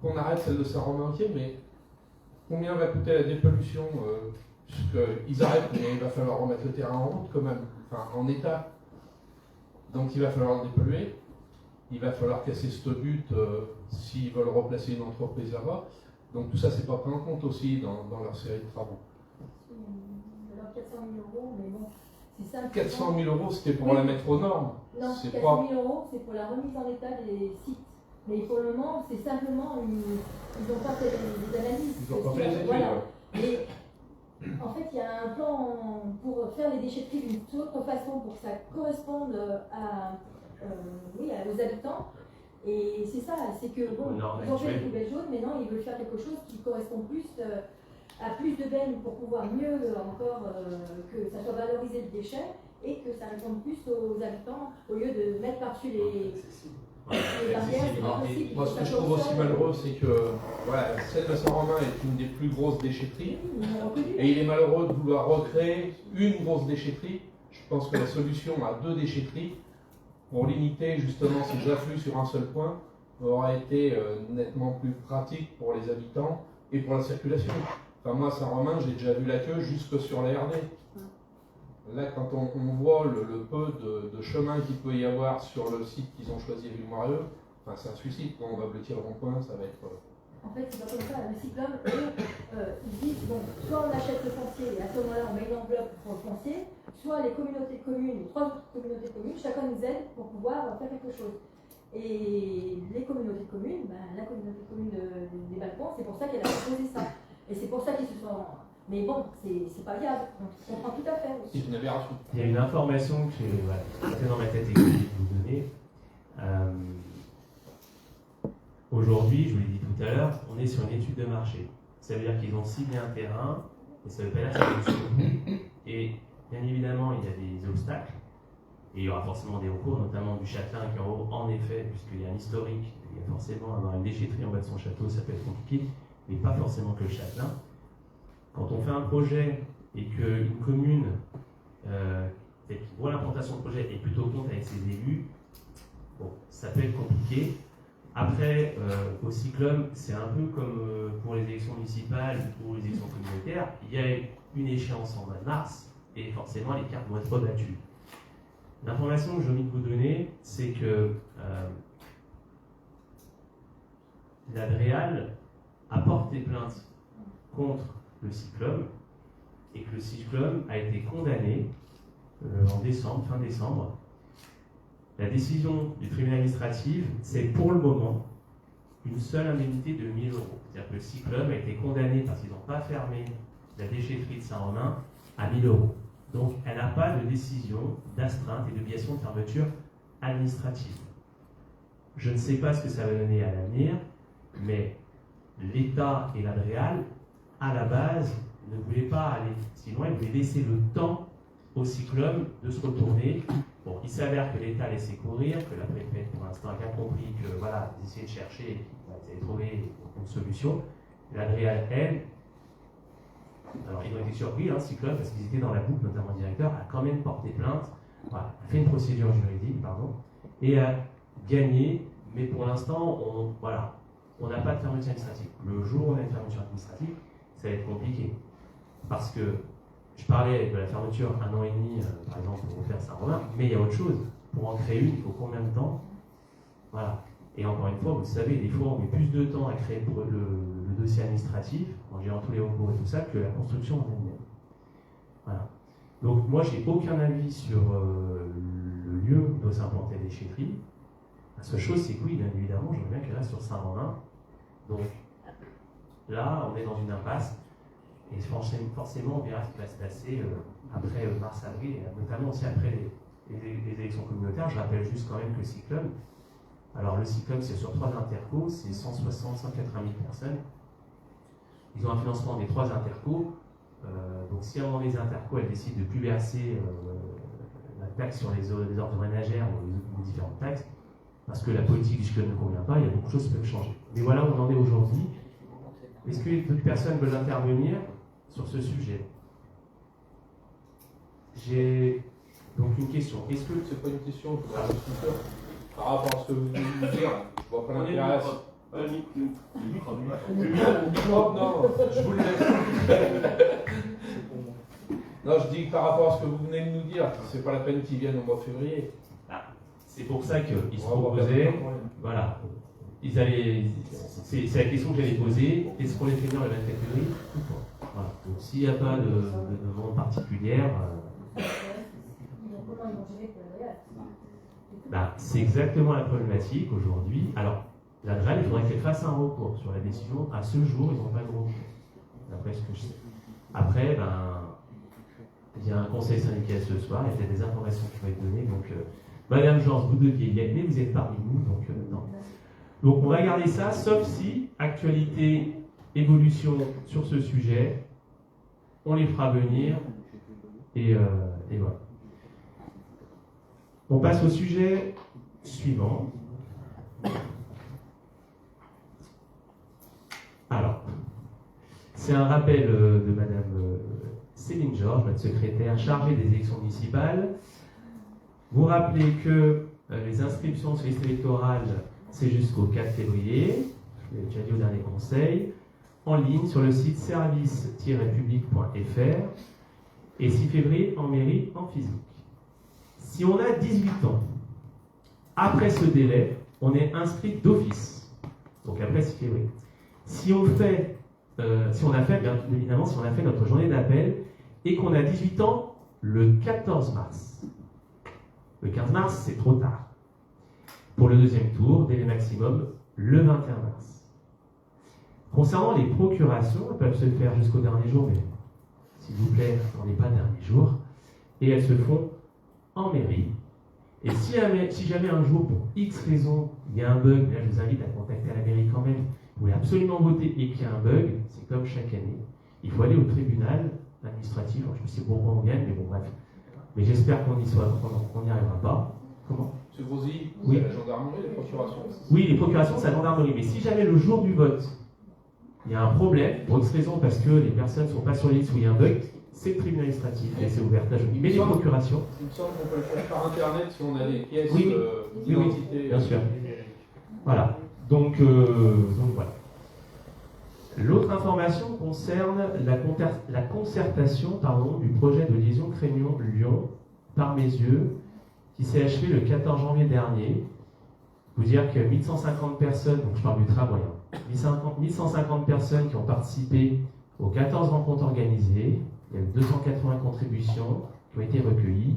qu'on arrête celle de Saint-Romain entier, mais combien va coûter la dépollution puisqu'ils arrêtent, mais il va falloir remettre le terrain en route quand même, en état. Donc il va falloir le dépolluer, il va falloir casser ce but s'ils veulent replacer une entreprise là-bas. Donc tout ça, c'est pas pris en compte aussi dans leur série de travaux. Alors 400 000 €, mais bon, c'est ça. 400 000 €, c'était pour la mettre aux normes. Non, 400 000 €, c'est pour la remise en état des sites. Mais pour le moment, c'est simplement ils n'ont pas fait des analyses. Ils n'ont pas fait les études. Voilà. Et en fait, il y a un plan pour faire les déchetteries d'une autre façon pour que ça corresponde aux habitants. Et c'est ça, c'est que bon, ils ont fait les poubelles jaunes, mais non, ils veulent faire quelque chose qui correspond plus à plus de bennes pour pouvoir mieux encore que ça soit valorisé le déchet et que ça réponde plus aux habitants au lieu de mettre par-dessus les barrières. C'est pas possible. Moi, ce que je trouve aussi malheureux, c'est que celle de Saint-Romain est une des plus grosses déchetteries. Et il est malheureux de vouloir recréer une grosse déchetterie. Je pense que la solution à 2 déchetteries, pour limiter justement ces afflux sur un seul point, aurait été nettement plus pratique pour les habitants et pour la circulation. Enfin, moi, à Saint-Romain, j'ai déjà vu la queue jusque sur la RD. Là, quand on voit le peu de chemin qu'il peut y avoir sur le site qu'ils ont choisi à Villemarieux, c'est un suicide. Quand on va blottir le rond-point, ça va être... En fait, c'est pas comme ça. Le cyclone, ils disent, bon, soit on achète le foncier et à ce moment-là, on met une enveloppe pour le foncier, soit les communautés de communes, 3 autres communautés de communes, chacun nous aide pour pouvoir faire quelque chose. Et les communautés de communes, la communauté de communes des balcons, c'est pour ça qu'elle a proposé ça. Et c'est pour ça qu'ils se sont... Mais bon, c'est pas viable. Donc, je comprends tout à fait. C'est une aberration. Il y a une information que j'ai dans ma tête et que je vais vous donner. Aujourd'hui, je vous l'ai dit tout à l'heure, on est sur une étude de marché. Ça veut dire qu'ils ont ciblé un terrain, et ça veut pas dire que c'est une. Et bien évidemment, il y a des obstacles, et il y aura forcément des recours, notamment du châtelain qui en haut, en effet, puisqu'il y a un historique, il y a forcément avoir une déchetterie en bas de son château, ça peut être compliqué, mais pas forcément que le châtelain. Quand on fait un projet et qu'une commune qui voit l'implantation de projet est plutôt contre avec ses élus, bon, ça peut être compliqué. Après, au cyclone, c'est un peu comme pour les élections municipales ou les élections communautaires, il y a une échéance en mois de mars et forcément les cartes vont être rebattues. L'information que j'ai envie de vous donner, c'est que l'Adréal a porté plainte contre le Cyclum et que le Cyclum a été condamné en décembre, fin décembre. La décision du tribunal administratif, c'est pour le moment une seule indemnité de 1 000 €. C'est-à-dire que le Cyclum a été condamné parce qu'ils n'ont pas fermé la déchetterie de Saint-Romain à 1 000 €. Donc elle n'a pas de décision d'astreinte et d'obligation de fermeture administrative. Je ne sais pas ce que ça va donner à l'avenir, mais l'État et l'Adréal, à la base, ne voulaient pas aller si loin, ils voulaient laisser le temps au Cyclum de se retourner. Bon, il s'avère que l'État laissait courir, que la préfète pour l'instant a bien compris que voilà, ils essayaient de chercher et qu'ils avaient trouvé une solution. L'Adréal, elle, alors ils ont été surpris, hein, Cyclum, parce qu'ils étaient dans la boucle, notamment le directeur, a quand même porté plainte, voilà, a fait une procédure juridique, pardon, et a gagné, mais pour l'instant, on n'a pas de fermeture administrative. Le jour où on a une fermeture administrative, ça va être compliqué. Parce que je parlais de la fermeture 1 an et demi, par exemple, pour refaire Saint-Romain, mais il y a autre chose. Pour en créer une, il faut combien de temps? Voilà. Et encore une fois, vous savez, des fois, on met plus de temps à créer le dossier administratif, en gérant tous les recours et tout ça, que la construction en elle-même. Voilà. Donc, moi, j'ai aucun avis sur le lieu où doit s'implanter la déchetterie. La seule chose, c'est que oui, bien évidemment, j'aimerais bien qu'elle reste sur Saint-Romain. Donc, là, on est dans une impasse. Et forcément, on verra ce qui va se passer après mars-avril, et notamment aussi après les élections communautaires. Je rappelle juste quand même que le Cyclum, alors le Cyclum, c'est sur 3 intercos, c'est 160, 180 000 personnes. Ils ont un financement des 3 intercos. Donc si à un moment les intercos, elles décident de ne plus verser la taxe sur les ordres ménagères ou les différentes taxes, parce que la politique du Cyclum ne convient pas, il y a beaucoup de choses qui peuvent changer. Mais voilà où on en est aujourd'hui. Est-ce que d'autres personnes veulent intervenir sur ce sujet? J'ai donc une question. Est-ce que C'est pas une question, je voudrais juste une chose. Par rapport à ce que vous venez de nous dire, je vois pas l'intérêt. Le micro, non, je vous le laisse. Non, je dis que par rapport à ce que vous venez de nous dire, c'est pas la peine qu'ils viennent au mois de février. c'est pour ça qu'ils se proposaient, voilà, ils allaient, c'est la question que j'allais poser, est-ce qu'on les fait venir le 24 février ou pas? Voilà. Donc s'il n'y a pas de demande particulière, c'est exactement la problématique aujourd'hui. Alors, la DREL, il faudrait qu'elle fasse un recours sur la décision. À ce jour, ils n'ont pas de recours, d'après ce que je sais. Après, il y a un conseil syndical ce soir, il y a peut-être des informations qui vont être données. Donc, Madame Georges, vous deviez y aller, vous êtes parmi nous, donc non. Donc, on va garder ça, sauf si, actualité, évolution sur ce sujet, on les fera venir, et voilà. On passe au sujet suivant. Alors, c'est un rappel de Madame Céline Georges, notre secrétaire chargée des élections municipales. Vous rappelez que les inscriptions sur les listes électorales, c'est jusqu'au 4 février, je l'ai déjà dit au dernier conseil, en ligne sur le site service-public.fr et 6 février en mairie en physique. Si on a 18 ans, après ce délai, on est inscrit d'office, donc après 6 février. Si on a fait notre journée d'appel et qu'on a 18 ans le 14 mars. Le 15 mars, c'est trop tard. Pour le deuxième tour, délai maximum, le 21 mars. Concernant les procurations, elles peuvent se faire jusqu'au dernier jour, mais s'il vous plaît, n'attendez pas le dernier jour. Et elles se font en mairie. Et si jamais un jour, pour X raison, il y a un bug, là je vous invite à contacter la mairie quand même, vous voulez absolument voter et qu'il y a un bug, c'est comme chaque année. Il faut aller au tribunal administratif, je ne sais pas pourquoi on gagne, mais bon bref. Mais j'espère qu'on n'y arrivera pas. Comment? M. Grosy, oui. C'est la gendarmerie, les procurations? Oui, les procurations, c'est la gendarmerie. Mais si jamais le jour du vote, il y a un problème, pour X raison, parce que les personnes ne sont pas sur les listes où il y a un bug, c'est le tribunal administratif et c'est ouvert à jeudi. Mais les procurations. Il me semble qu'on peut le faire par internet si on a des pièces Oui, d'identité. bien sûr. Voilà. Donc voilà. L'autre information concerne la concertation du projet de liaison Crémion-Lyon par mes yeux, qui s'est achevé le 14 janvier dernier. Vous dire que 1150 personnes, donc je parle du tramway, 1150 personnes qui ont participé aux 14 rencontres organisées, il y a eu 280 contributions qui ont été recueillies.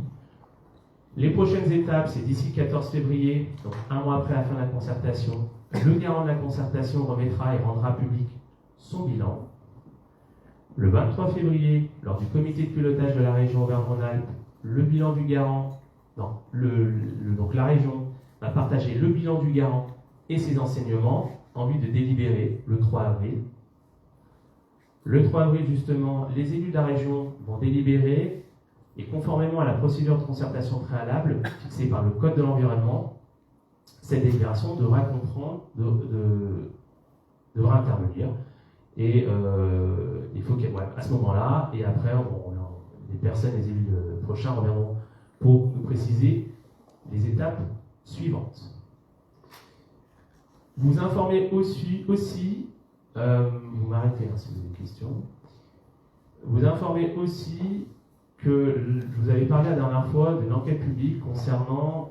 Les prochaines étapes, c'est d'ici le 14 février, donc un mois après la fin de la concertation, le garant de la concertation remettra et rendra public son bilan. Le 23 février, lors du comité de pilotage de la région Auvergne-Rhône-Alpes, le bilan du garant, donc la région va partager le bilan du garant et ses enseignements en vue de délibérer le 3 avril. Le 3 avril, justement, les élus de la région vont délibérer et conformément à la procédure de concertation préalable fixée par le Code de l'environnement, cette délibération devra comprendre, devra intervenir. Et il faut qu'à ce moment-là, et après, les personnes, les élus prochains reviendront pour nous préciser les étapes suivantes. Vous informez aussi vous m'arrêtez si vous avez des questions, vous informez aussi que je vous avais parlé la dernière fois d'une enquête publique concernant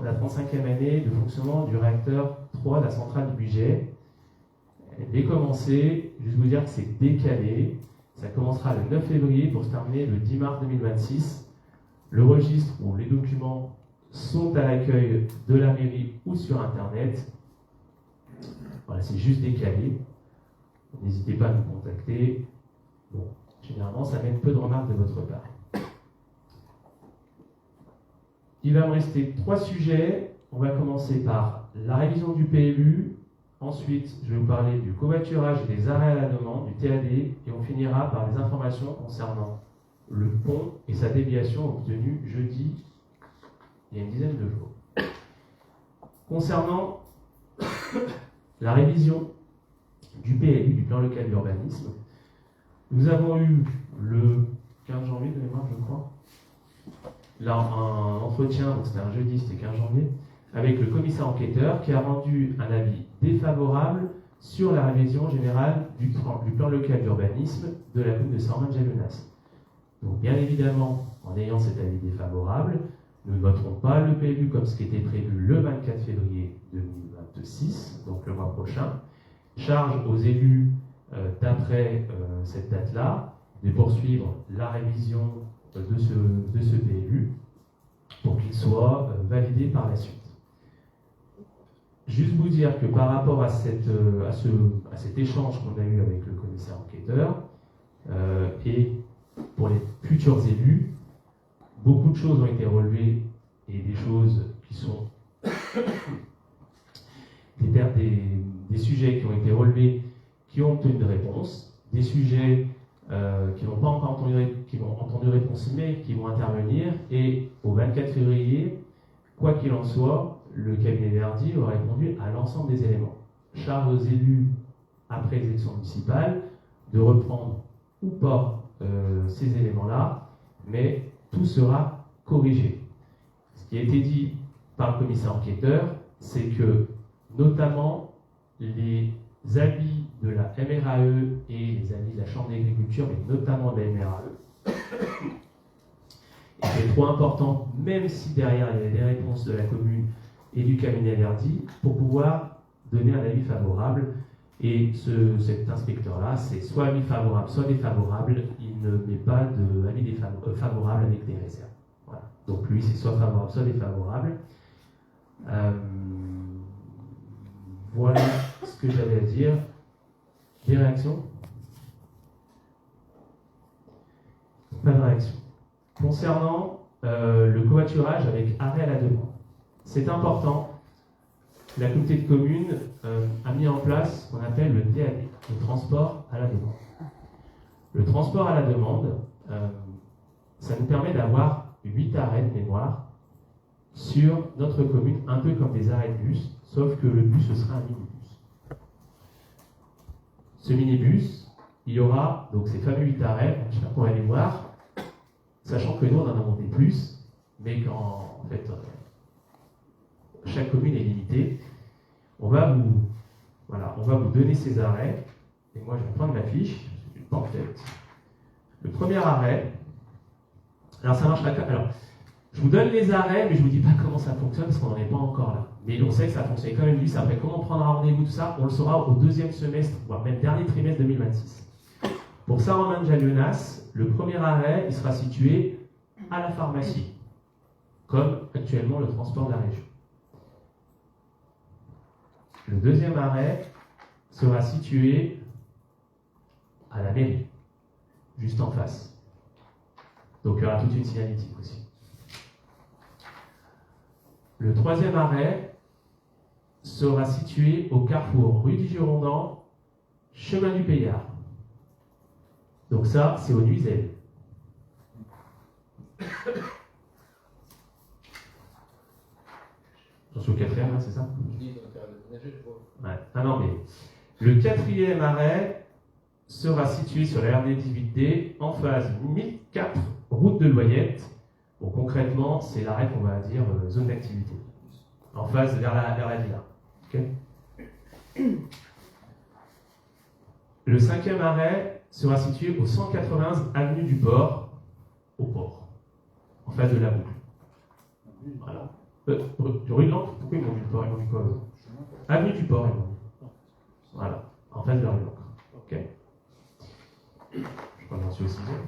la 35e année de fonctionnement du réacteur 3 de la centrale du budget. Elle est commencée, juste vous dire que c'est décalé, ça commencera le 9 février pour se terminer le 10 mars 2026. Le registre où les documents sont à l'accueil de la mairie ou sur Internet. Voilà, c'est juste décalé. N'hésitez pas à nous contacter. Bon, généralement, ça mène peu de remarques de votre part. Il va me rester 3 sujets. On va commencer par la révision du PLU. Ensuite, je vais vous parler du covoiturage et des arrêts à la demande, du TAD. Et on finira par les informations concernant le pont et sa déviation obtenue jeudi, il y a une dizaine de jours. Concernant la révision du PLU, du plan local d'urbanisme, nous avons eu le 15 janvier de mémoire, je crois, là un entretien, donc c'était un jeudi, c'était 15 janvier, avec le commissaire enquêteur qui a rendu un avis défavorable sur la révision générale du plan local d'urbanisme de la commune de Saint-Romain-de-Jalonnas. Donc bien évidemment, en ayant cet avis défavorable, nous ne voterons pas le PLU comme ce qui était prévu le 24 février 2026, donc le mois prochain. Charge aux élus d'après cette date-là de poursuivre la révision de ce PLU pour qu'il soit validé par la suite. Juste vous dire que par rapport à cet échange qu'on a eu avec le commissaire enquêteur et pour les futurs élus, beaucoup de choses ont été relevées et des choses qui sont des sujets qui ont été relevés qui ont obtenu de réponse, des sujets qui n'ont pas encore entendu réponse mais qui vont intervenir, et au 24 février, quoi qu'il en soit, le cabinet Verdi aura répondu à l'ensemble des éléments. Charge aux élus, après les élections municipales, de reprendre ou pas ces éléments-là, mais tout sera corrigé. Ce qui a été dit par le commissaire enquêteur, c'est que notamment les avis de la MRAE et les avis de la Chambre d'agriculture, mais notamment de la MRAE, étaient trop importants, même si derrière il y avait des réponses de la commune et du cabinet Verdi, pour pouvoir donner un avis favorable. Et cet inspecteur-là, c'est soit avis favorable, soit défavorable. Il ne met pas d'avis favorable avec des réserves. Voilà. Donc lui, c'est soit favorable, soit défavorable. Voilà ce que j'avais à dire. Des réactions? Pas de réaction. Concernant le covoiturage avec arrêt à la demande, c'est important. La communauté de communes a mis en place ce qu'on appelle le TAD, le transport à la demande. Le transport à la demande, ça nous permet d'avoir 8 arrêts de mémoire sur notre commune, un peu comme des arrêts de bus, sauf que le bus, ce sera un minibus. Ce minibus, il y aura donc ces fameux 8 arrêts, j'espère qu'on va les voir, sachant que nous, on en a monté plus, mais qu'en fait, chaque commune est limitée. On va vous donner ces arrêts, et moi je vais prendre ma fiche, je ne pas en tête. Le premier arrêt, alors ça marchera. Alors, je vous donne les arrêts, mais je ne vous dis pas comment ça fonctionne parce qu'on n'en est pas encore là. Mais on sait que ça fonctionne quand même juste. Après, comment prendre un rendez-vous, tout ça, on le saura au deuxième semestre, voire même dernier trimestre 2026. Pour Saint-Romain-de-Jalionas, le premier arrêt, il sera situé à la pharmacie, comme actuellement le transport de la région. Le deuxième arrêt sera situé à la mairie, juste en face. Donc il y aura toute une signalétique aussi. Le troisième arrêt sera situé au carrefour rue du Girondin, chemin du Payard. Donc ça, c'est au Nuisel. J'en suis au quatrième, hein, c'est ça? Je dis l'intérêt d'aménager, je vois. Ouais. Ah non, mais le quatrième arrêt sera situé sur la RD 18D en phase 1004, route de Loyette. Bon, concrètement, c'est l'arrêt qu'on va dire zone d'activité. En phase vers la villa. Okay. Le cinquième arrêt sera situé au 191 avenue du Port, au port, en face de la boucle. Voilà. Rue de l'Ancre, pourquoi ils m'ont mis le port? Ils m'ont mis quoi? Avenue du Port, ils m'ont mis. Voilà, en face de la rue de l'Ancre. Ok. Je crois que j'en suis au sixième.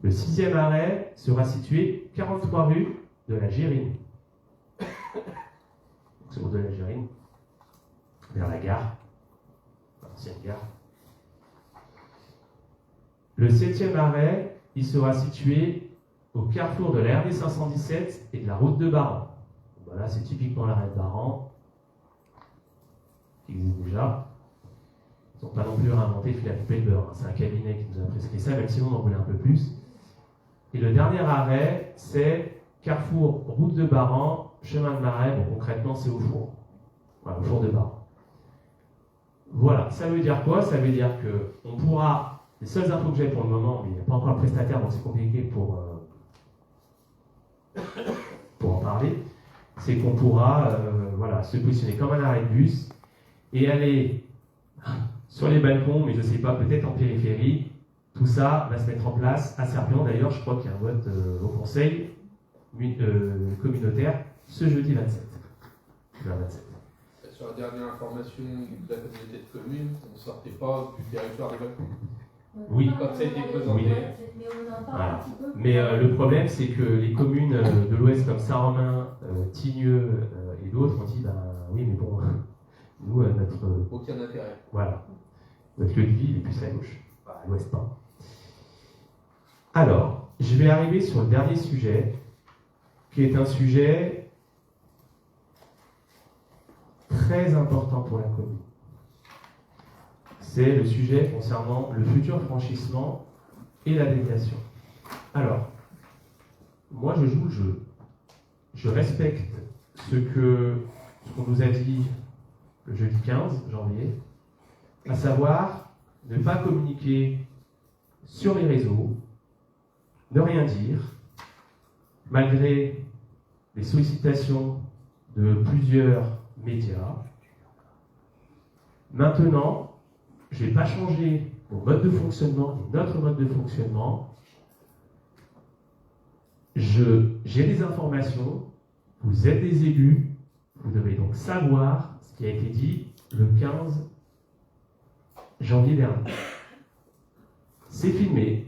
Le sixième arrêt sera situé 43 rue de la Gérine. C'est route de la Gérine, vers la gare, l'ancienne gare. Le septième arrêt, il sera situé au carrefour de la RD 517 et de la route de Baran. Voilà, c'est typiquement l'arrêt de Baran, qui existe déjà. Ils n'ont pas non plus réinventé Philippe Pelber. C'est un cabinet qui nous a prescrit ça, même si on en voulait un peu plus. Et le dernier arrêt, c'est carrefour route de Baran, chemin de Marais. Bon, concrètement, c'est au four. Voilà, au four de Baran. Voilà, ça veut dire quoi? Ça veut dire qu'on pourra. Les seules infos que j'ai pour le moment, mais il n'y a pas encore le prestataire, donc c'est compliqué pour en parler, c'est qu'on pourra voilà, se positionner comme un arrêt de bus et aller sur les balcons, mais je ne sais pas, peut-être en périphérie. Tout ça va se mettre en place à Serpion. D'ailleurs, je crois qu'il y a un vote au conseil communautaire ce jeudi 27. Le 27. Sur la dernière information de la communauté de communes, on ne sortait pas du territoire des balcons. Oui. Comme ça a été présenté. Oui. Mais on en parle Voilà. un petit peu. Mais le problème, c'est que les communes de l'Ouest comme Saint-Romain, Tignieux et d'autres ont dit, ben oui, mais bon, nous, notre... Aucun intérêt. Voilà. Notre lieu de vie, il est plus à gauche. À l'Ouest, pas. Alors, je vais arriver sur le dernier sujet, qui est un sujet très important pour la commune. C'est le sujet concernant le futur franchissement et la déviation. Alors, moi je joue le jeu. Je respecte ce qu'on nous a dit le jeudi 15 janvier, à savoir ne pas communiquer sur les réseaux, ne rien dire, malgré les sollicitations de plusieurs médias. Maintenant, je ne vais pas changer mon mode de fonctionnement et notre mode de fonctionnement. J'ai des informations, vous êtes des élus, vous devez donc savoir ce qui a été dit le 15 janvier dernier. C'est filmé,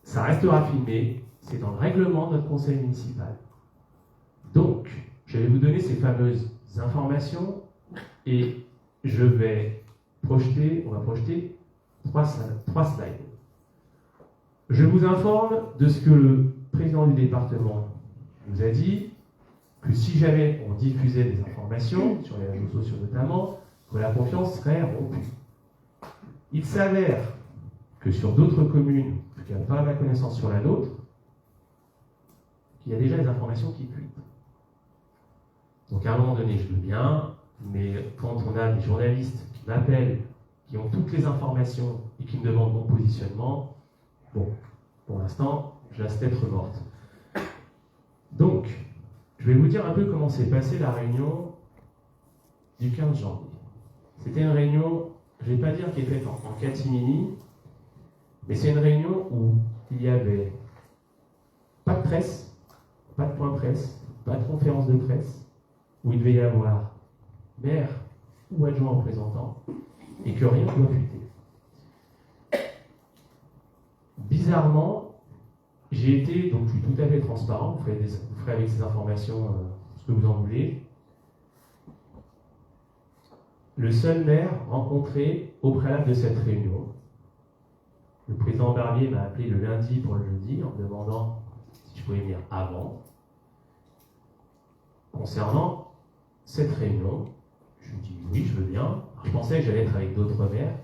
ça restera filmé, c'est dans le règlement de notre conseil municipal. Donc, je vais vous donner ces fameuses informations et on va projeter trois slides. Je vous informe de ce que le président du département nous a dit, que si jamais on diffusait des informations, sur les réseaux sociaux notamment, que la confiance serait rompue. Il s'avère que sur d'autres communes, en tout cas pas à ma connaissance sur la nôtre, qu'il y a déjà des informations qui fuitent. Donc à un moment donné, je veux bien, mais quand on a des journalistes qui m'appellent, qui ont toutes les informations et qui me demandent mon positionnement, bon, pour l'instant, je laisse être morte. Donc, je vais vous dire un peu comment s'est passée la réunion du 15 janvier. C'était une réunion, je ne vais pas dire qui est faite en catimini, mais c'est une réunion où il n'y avait pas de presse, pas de point presse, pas de conférence de presse, où il devait y avoir maire ou adjoint représentant, et que rien ne doit fuiter. Bizarrement, j'ai été, donc je suis tout à fait transparent, vous ferez avec ces informations ce que vous en voulez, le seul maire rencontré au préalable de cette réunion. Le président Barbier m'a appelé le lundi pour le jeudi en me demandant si je pouvais venir avant. Concernant cette réunion, je lui dis oui, je veux bien. Alors, je pensais que j'allais être avec d'autres maires.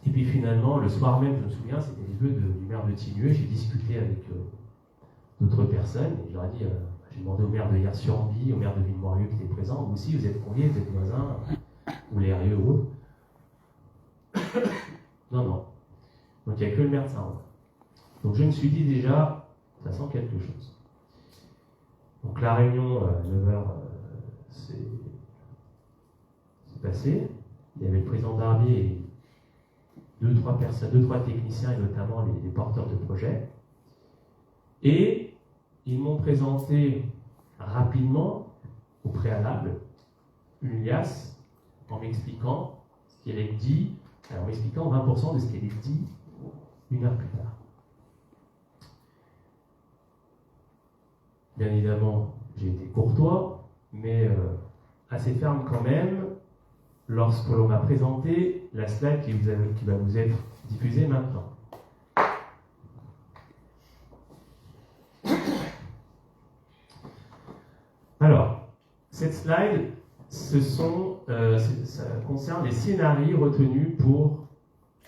Et puis finalement, le soir même, je me souviens, c'était les vœux du maire de Tignieu. J'ai discuté avec d'autres personnes et je leur ai dit, j'ai demandé au maire de Hier-sur-Amby, au maire de Villemorieux qui était présent, vous aussi, vous êtes conviés, vous êtes voisins, ou les RIE ou autres. Non, non. Donc il n'y a que le maire de Saint-Roch. Donc je me suis dit déjà, ça sent quelque chose. Donc la réunion, 9h, c'est passé. Il y avait le président Barbier et deux, trois techniciens, et notamment les porteurs de projet. Et ils m'ont présenté rapidement, au préalable, une liasse en m'expliquant ce qui allait être dit, en m'expliquant 20% de ce qui allait être dit une heure plus tard. Bien évidemment, j'ai été courtois, mais assez ferme quand même, lorsque l'on m'a présenté la slide qui va vous être diffusée maintenant. Alors, cette slide, ça concerne les scénarios retenus pour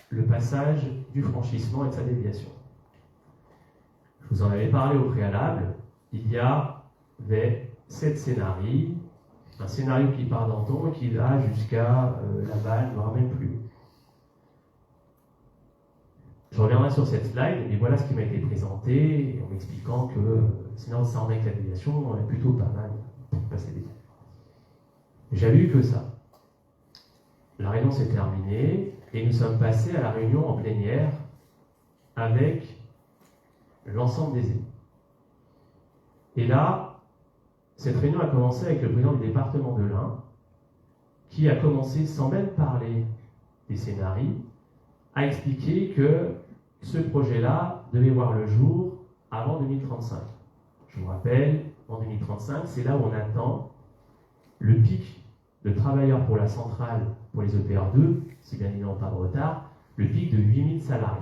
le passage du franchissement et de sa déviation. Je vous en avais parlé au préalable. Il y avait 7 scénarios. Un scénario qui part d'Anton et qui va jusqu'à Laval, voire même plus. Je reviendrai sur cette slide, et voilà ce qui m'a été présenté, en m'expliquant que sinon, ça en avec la déviation, on est plutôt pas mal pour passer des temps. J'avais eu que ça. La réunion s'est terminée, et nous sommes passés à la réunion en plénière avec l'ensemble des élus. Et là, cette réunion a commencé avec le président du département de l'Ain, qui a commencé, sans même parler des scénarios, à expliquer que ce projet-là devait voir le jour avant 2035. Je vous rappelle, en 2035, c'est là où on attend le pic de travailleurs pour la centrale, pour les EPR2, si bien évidemment pas de retard, le pic de 8000 salariés.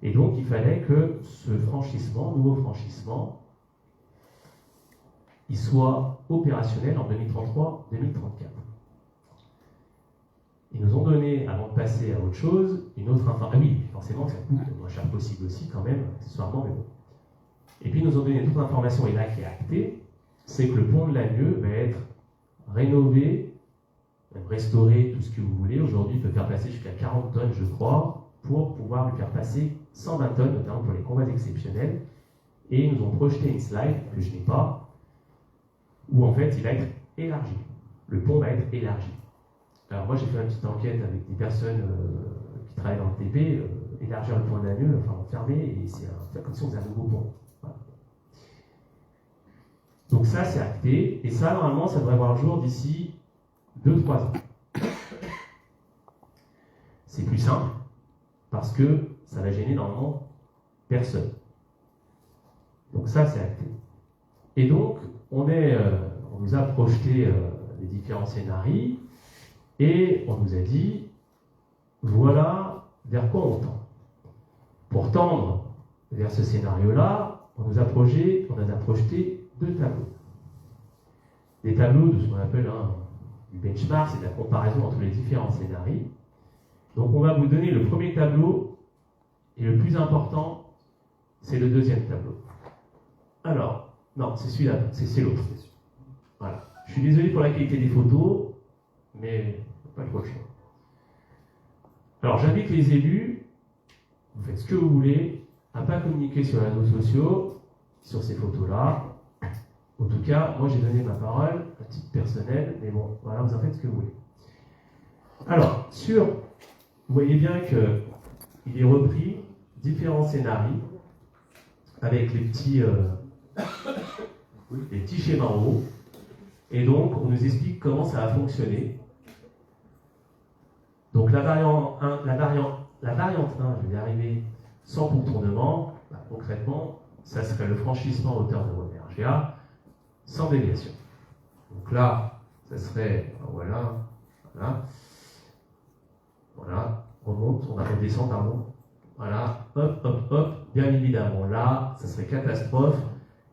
Et donc, il fallait que ce franchissement, nouveau franchissement, il soit opérationnel en 2033-2034. Ils nous ont donné, avant de passer à autre chose, une autre information. Ah oui, forcément, ça coûte le moins cher possible aussi, quand même, accessoirement, mais bon. Et puis, ils nous ont donné une autre information, et là, qui est actée, c'est que le pont de Lagnieu va être rénové, même restauré, tout ce que vous voulez. Aujourd'hui, il peut faire passer jusqu'à 40 tonnes, je crois, pour pouvoir lui faire passer 120 tonnes, notamment pour les combats exceptionnels. Et ils nous ont projeté une slide, que je n'ai pas, où en fait, il va être élargi. Le pont va être élargi. Alors moi, j'ai fait une petite enquête avec des personnes qui travaillent dans le TP, élargir le pont de Lagnieu, enfin fermer, et c'est comme si on faisait un nouveau pont. Voilà. Donc ça, c'est acté, et ça, normalement, ça devrait voir le jour d'ici 2-3 ans. C'est plus simple, parce que ça va gêner normalement personne. Donc ça, c'est acté. Et donc, on nous a projeté les différents scénarios, et on nous a dit, voilà vers quoi on tend. Pour tendre vers ce scénario-là, on nous a projeté 2 tableaux. Des tableaux de ce qu'on appelle du benchmark, c'est de la comparaison entre les différents scénarios. Donc on va vous donner le premier tableau, et le plus important, c'est le deuxième tableau. Alors, non, c'est celui-là, c'est l'autre. Voilà. Je suis désolé pour la qualité des photos, mais pas le choix. Alors j'invite les élus, vous faites ce que vous voulez, à ne pas communiquer sur les réseaux sociaux, sur ces photos-là. En tout cas, moi j'ai donné ma parole à titre personnel, mais bon, voilà, vous en faites ce que vous voulez. Alors, vous voyez bien qu'il est repris différents scénarios avec les petits schémas en haut. Et donc, on nous explique comment ça va fonctionner. Donc, la variante 1, je vais y arriver, sans contournement, concrètement, ça serait le franchissement à hauteur de RGA, sans déviation. Donc là, ça serait, voilà, remonte, on va redescendre, pardon. Voilà, hop, bien évidemment, là, ça serait catastrophe.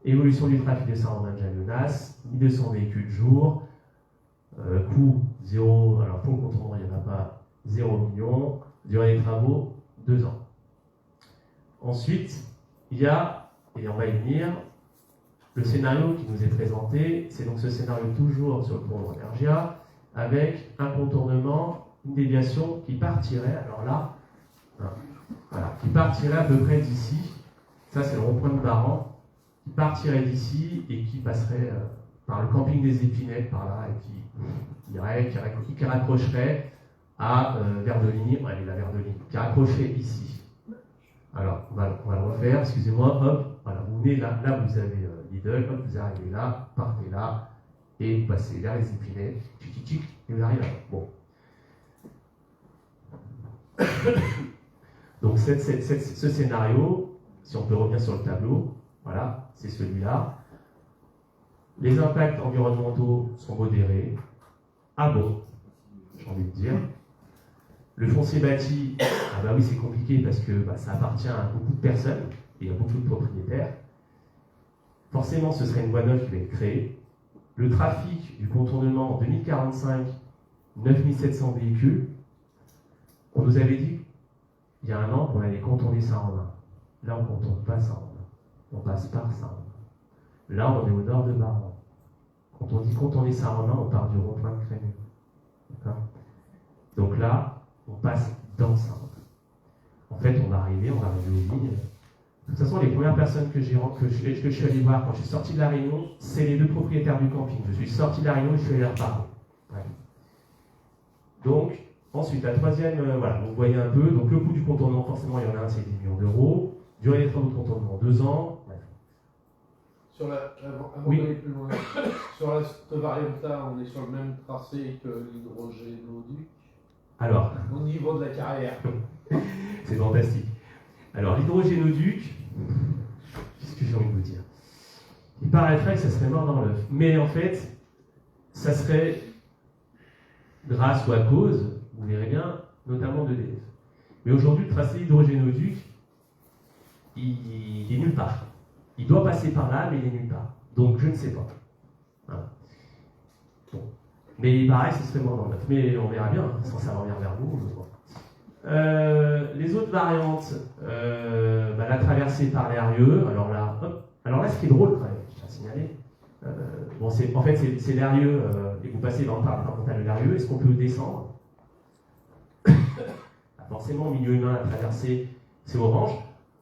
Évolution du trafic de Saint-Romain-de-Jalonnas, 1200 véhicules jour, coût 0, alors pour le contournement, il n'y en a pas, 0 million, durée des travaux, 2 ans. Ensuite, il y a, et on va y venir, le scénario qui nous est présenté, c'est donc ce scénario toujours sur le pont Energia, avec un contournement, une déviation qui partirait, alors là, voilà, qui partirait à peu près d'ici, ça c'est le rond-point de Baran, qui partirait d'ici et qui passerait par le camping des Épinettes, par là, et qui raccrocherait à Verdeligny, allez, la Verdeligny, qui raccrocherait ici. Alors, on va le refaire, excusez-moi, hop, voilà, vous venez là, vous avez Lidl, hop, vous arrivez là, partez là, et vous passez vers les Épinettes, et vous arrivez là. Bon. Donc, ce scénario, si on peut revenir sur le tableau, voilà, c'est celui-là. Les impacts environnementaux sont modérés. Ah bon, j'ai envie de dire. Le foncier bâti, ah bah oui, c'est compliqué parce que ça appartient à beaucoup de personnes et à beaucoup de propriétaires. Forcément, ce serait une voie neuve qui va être créée. Le trafic du contournement en 2045, 9700 véhicules. On nous avait dit, il y a un an, qu'on allait contourner Saint-Romain. Là, on ne contourne pas Saint-Romain. On passe par Saint-Romain. Là, on est au nord de Baran. Quand on dit contourner Saint-Romain, on part du rond-point de Crémieux. D'accord ? Donc là, on passe dans Saint-Romain. En fait, on va arriver aux lignes. De toute façon, les premières personnes que je suis allé voir quand je suis sorti de la réunion, c'est les deux propriétaires du camping. Je suis sorti de la réunion et je suis allé leur parler. Ouais. Donc, ensuite, la troisième, voilà, vous voyez un peu. Donc, le coût du contournement, forcément, il y en a un, c'est 10 millions d'euros. Durée des travaux de contournement, 2 ans. Bref. Avant Oui. d'aller plus loin, sur cette variante-là, on est sur le même tracé que l'hydrogénoduc. Alors, Au niveau de la carrière. c'est fantastique. Alors, l'hydrogénoduc, qu'est-ce que j'ai envie de vous dire? Il paraîtrait que ça serait mort dans l'œuf. Mais en fait, ça serait grâce ou à cause, vous verrez bien, notamment d'EDF. Mais aujourd'hui, le tracé hydrogénoduc, il est nulle part. Il doit passer par là, mais il est nulle part. Donc, je ne sais pas. Voilà. Bon. Mais il paraît que ce serait mort dans l'œuf. Mais on verra bien, sans ça revenir vers vous. Les autres variantes, la traversée par l'Erieux. Alors là, ce qui est drôle quand même, je tiens à signaler. En fait, c'est l'Erieux, et vous passez par la montagne de l'Erieux. Est-ce qu'on peut descendre? Forcément, milieu humain, la traversée, c'est orange.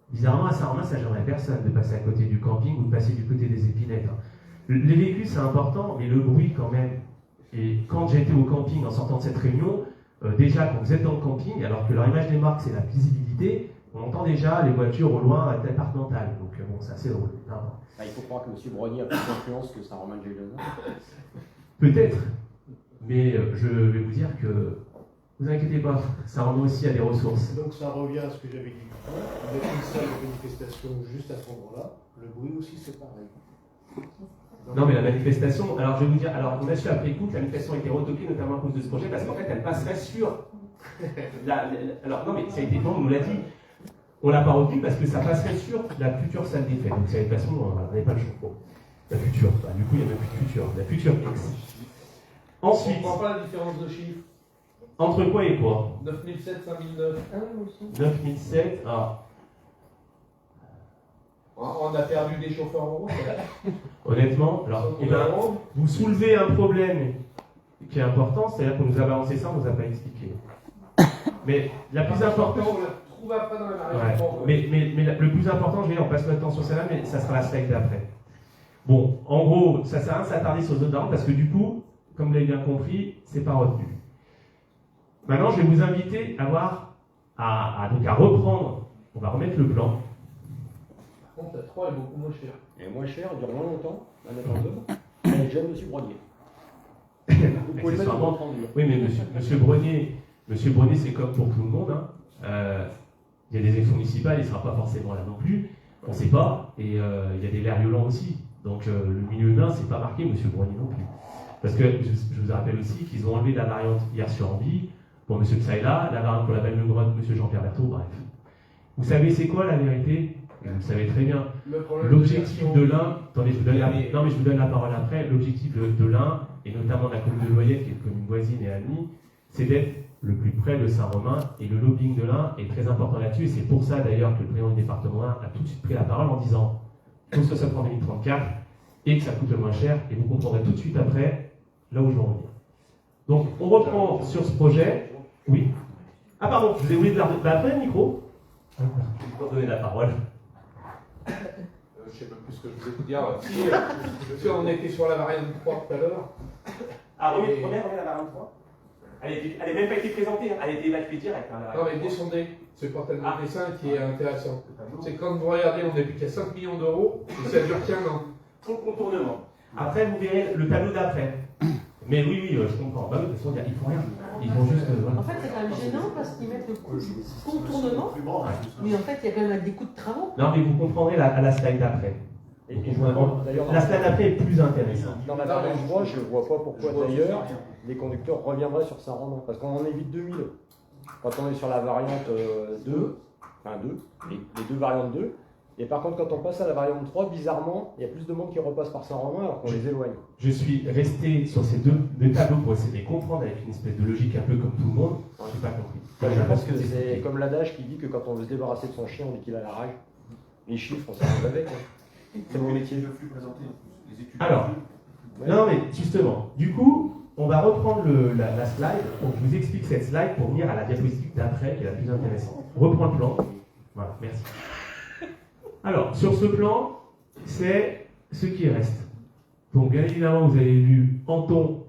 Bizarrement, à Saint-Romain, ça gênerait personne de passer à côté du camping ou de passer du côté des Épinettes. Les véhicules, c'est important, mais le bruit quand même. Et quand j'étais au camping en sortant de cette réunion, déjà quand vous êtes dans le camping, alors que leur image des marques, c'est la visibilité, on entend déjà les voitures au loin à départementale. Donc bon, c'est assez drôle. Il faut croire que M. Brognier a plus d'influence que Saint-Romain-de-Jalonnas. Peut-être, mais je vais vous dire que vous inquiétez pas, Saint-Romain aussi a des ressources. Donc ça revient à ce que j'avais dit tout à l'heure. Avec une salle de manifestation juste à ce moment-là, le bruit aussi c'est pareil. Non, mais la manifestation, alors je vais vous dire, alors on a su après coup que la manifestation a été retoquée notamment à cause de ce projet parce qu'en fait elle passerait sur. Alors non, mais ça a été, on nous l'a dit, on l'a pas retenu parce que ça passerait sur la future salle des fêtes. Donc c'est de toute façon, on n'avait pas le choix. Bon. La future, du coup il n'y a même plus de future, la future X. Ensuite, On ne voit pas la différence de chiffre. entre quoi et quoi? 9007, 5009. Ah oui, moi aussi. 9007, alors. On a perdu des chauffeurs en route. Honnêtement, alors, vous soulevez un problème qui est important, c'est-à-dire qu'on nous a balancé ça, on ne nous a pas expliqué. Mais la plus importante. On la trouve après dans la Ouais. réponse. Mais le plus important, je vais dire, on passe notre temps sur celle-là, mais ça sera la slide d'après. Bon, en gros, ça sert à rien de s'attarder sur les autres variantes parce que du coup, comme vous l'avez bien compris, c'est pas retenu. Maintenant, je vais vous inviter à reprendre, on va remettre le plan. Par contre, la 3 est beaucoup moins chère. Et moins cher, dure moins longtemps, la méthode. Elle est déjà M. Brognier. vous pouvez le mettre accessoirement. en compte rendu. Oui, mais monsieur Brenier, c'est comme pour tout le monde. Hein. Il y a des élections municipales, il ne sera pas forcément là non plus. On ne sait pas. Et il y a des l'air violents aussi. Donc le milieu humain, c'est pas marqué monsieur Brenier non plus. Parce que je vous rappelle aussi qu'ils ont enlevé la variante hier sur Envie pour monsieur Tsaïla, la variante pour la belle Legrand, monsieur Jean-Pierre Berthaud, bref. Vous savez c'est quoi la vérité? Vous le savez très bien. L'objectif de l'un, attendez, je vous donne non mais je vous donne la parole après, l'objectif de l'un, et notamment de la commune de Loyenne, qui est une commune voisine et amie, c'est d'être le plus près de Saint-Romain, et le lobbying de l'un est très important là-dessus, et c'est pour ça d'ailleurs que le président du département 1 a tout de suite pris la parole en disant il faut que ça soit en 2034 et que ça coûte le moins cher, et vous comprendrez tout de suite après là où je veux en venir. Donc on reprend sur ce projet. Oui. Ah pardon, je vous ai oublié de après le micro. Je vais vous donner la parole. Je ne sais même plus ce que je voulais vous dire. Si on était sur la variante 3 tout à l'heure. Ah, remets la variante 3. Elle n'est même pas été présentée, elle a été évacuée direct. Hein, non, mais descendez. C'est pas tellement le dessin qui est intéressant. C'est quand vous regardez, on est plus qu'à 5 millions d'euros et ça dure qu'un an. Pour le contournement. Après, vous verrez le tableau d'après. Mais oui, je comprends. Bah oui, de toute façon, ils font rien. Ils font juste. En fait, c'est quand même gênant parce qu'ils mettent le coup de contournement, mais en fait, il y a quand même des coups de travaux. Non, mais vous comprendrez à la slide d'après. La slide d'après est plus intéressante. Dans la variante 3, je ne vois pas pourquoi d'ailleurs les conducteurs reviendraient sur Saint-Romain. Parce qu'on en évite 2000. Quand on est sur la variante 2, enfin 2, les deux variantes 2. Et par contre, quand on passe à la variante 3, bizarrement, il y a plus de monde qui repasse par Saint-Romain alors qu'on les éloigne. Je suis resté sur ces deux tableaux pour essayer de les comprendre avec une espèce de logique un peu comme tout le monde. Je n'ai pas compris. Je pense que c'est comme l'adage qui dit que quand on veut se débarrasser de son chien, on dit qu'il a la rage. Les chiffres, on s'arrange avec. Hein. C'est mon métier. Alors, non mais justement, du coup, on va reprendre la slide. Donc, je vous explique cette slide pour venir à la diapositive d'après qui est la plus intéressante. On reprend le plan. Voilà, merci. Alors, sur ce plan, c'est ce qui reste. Donc, bien évidemment, vous avez vu Anton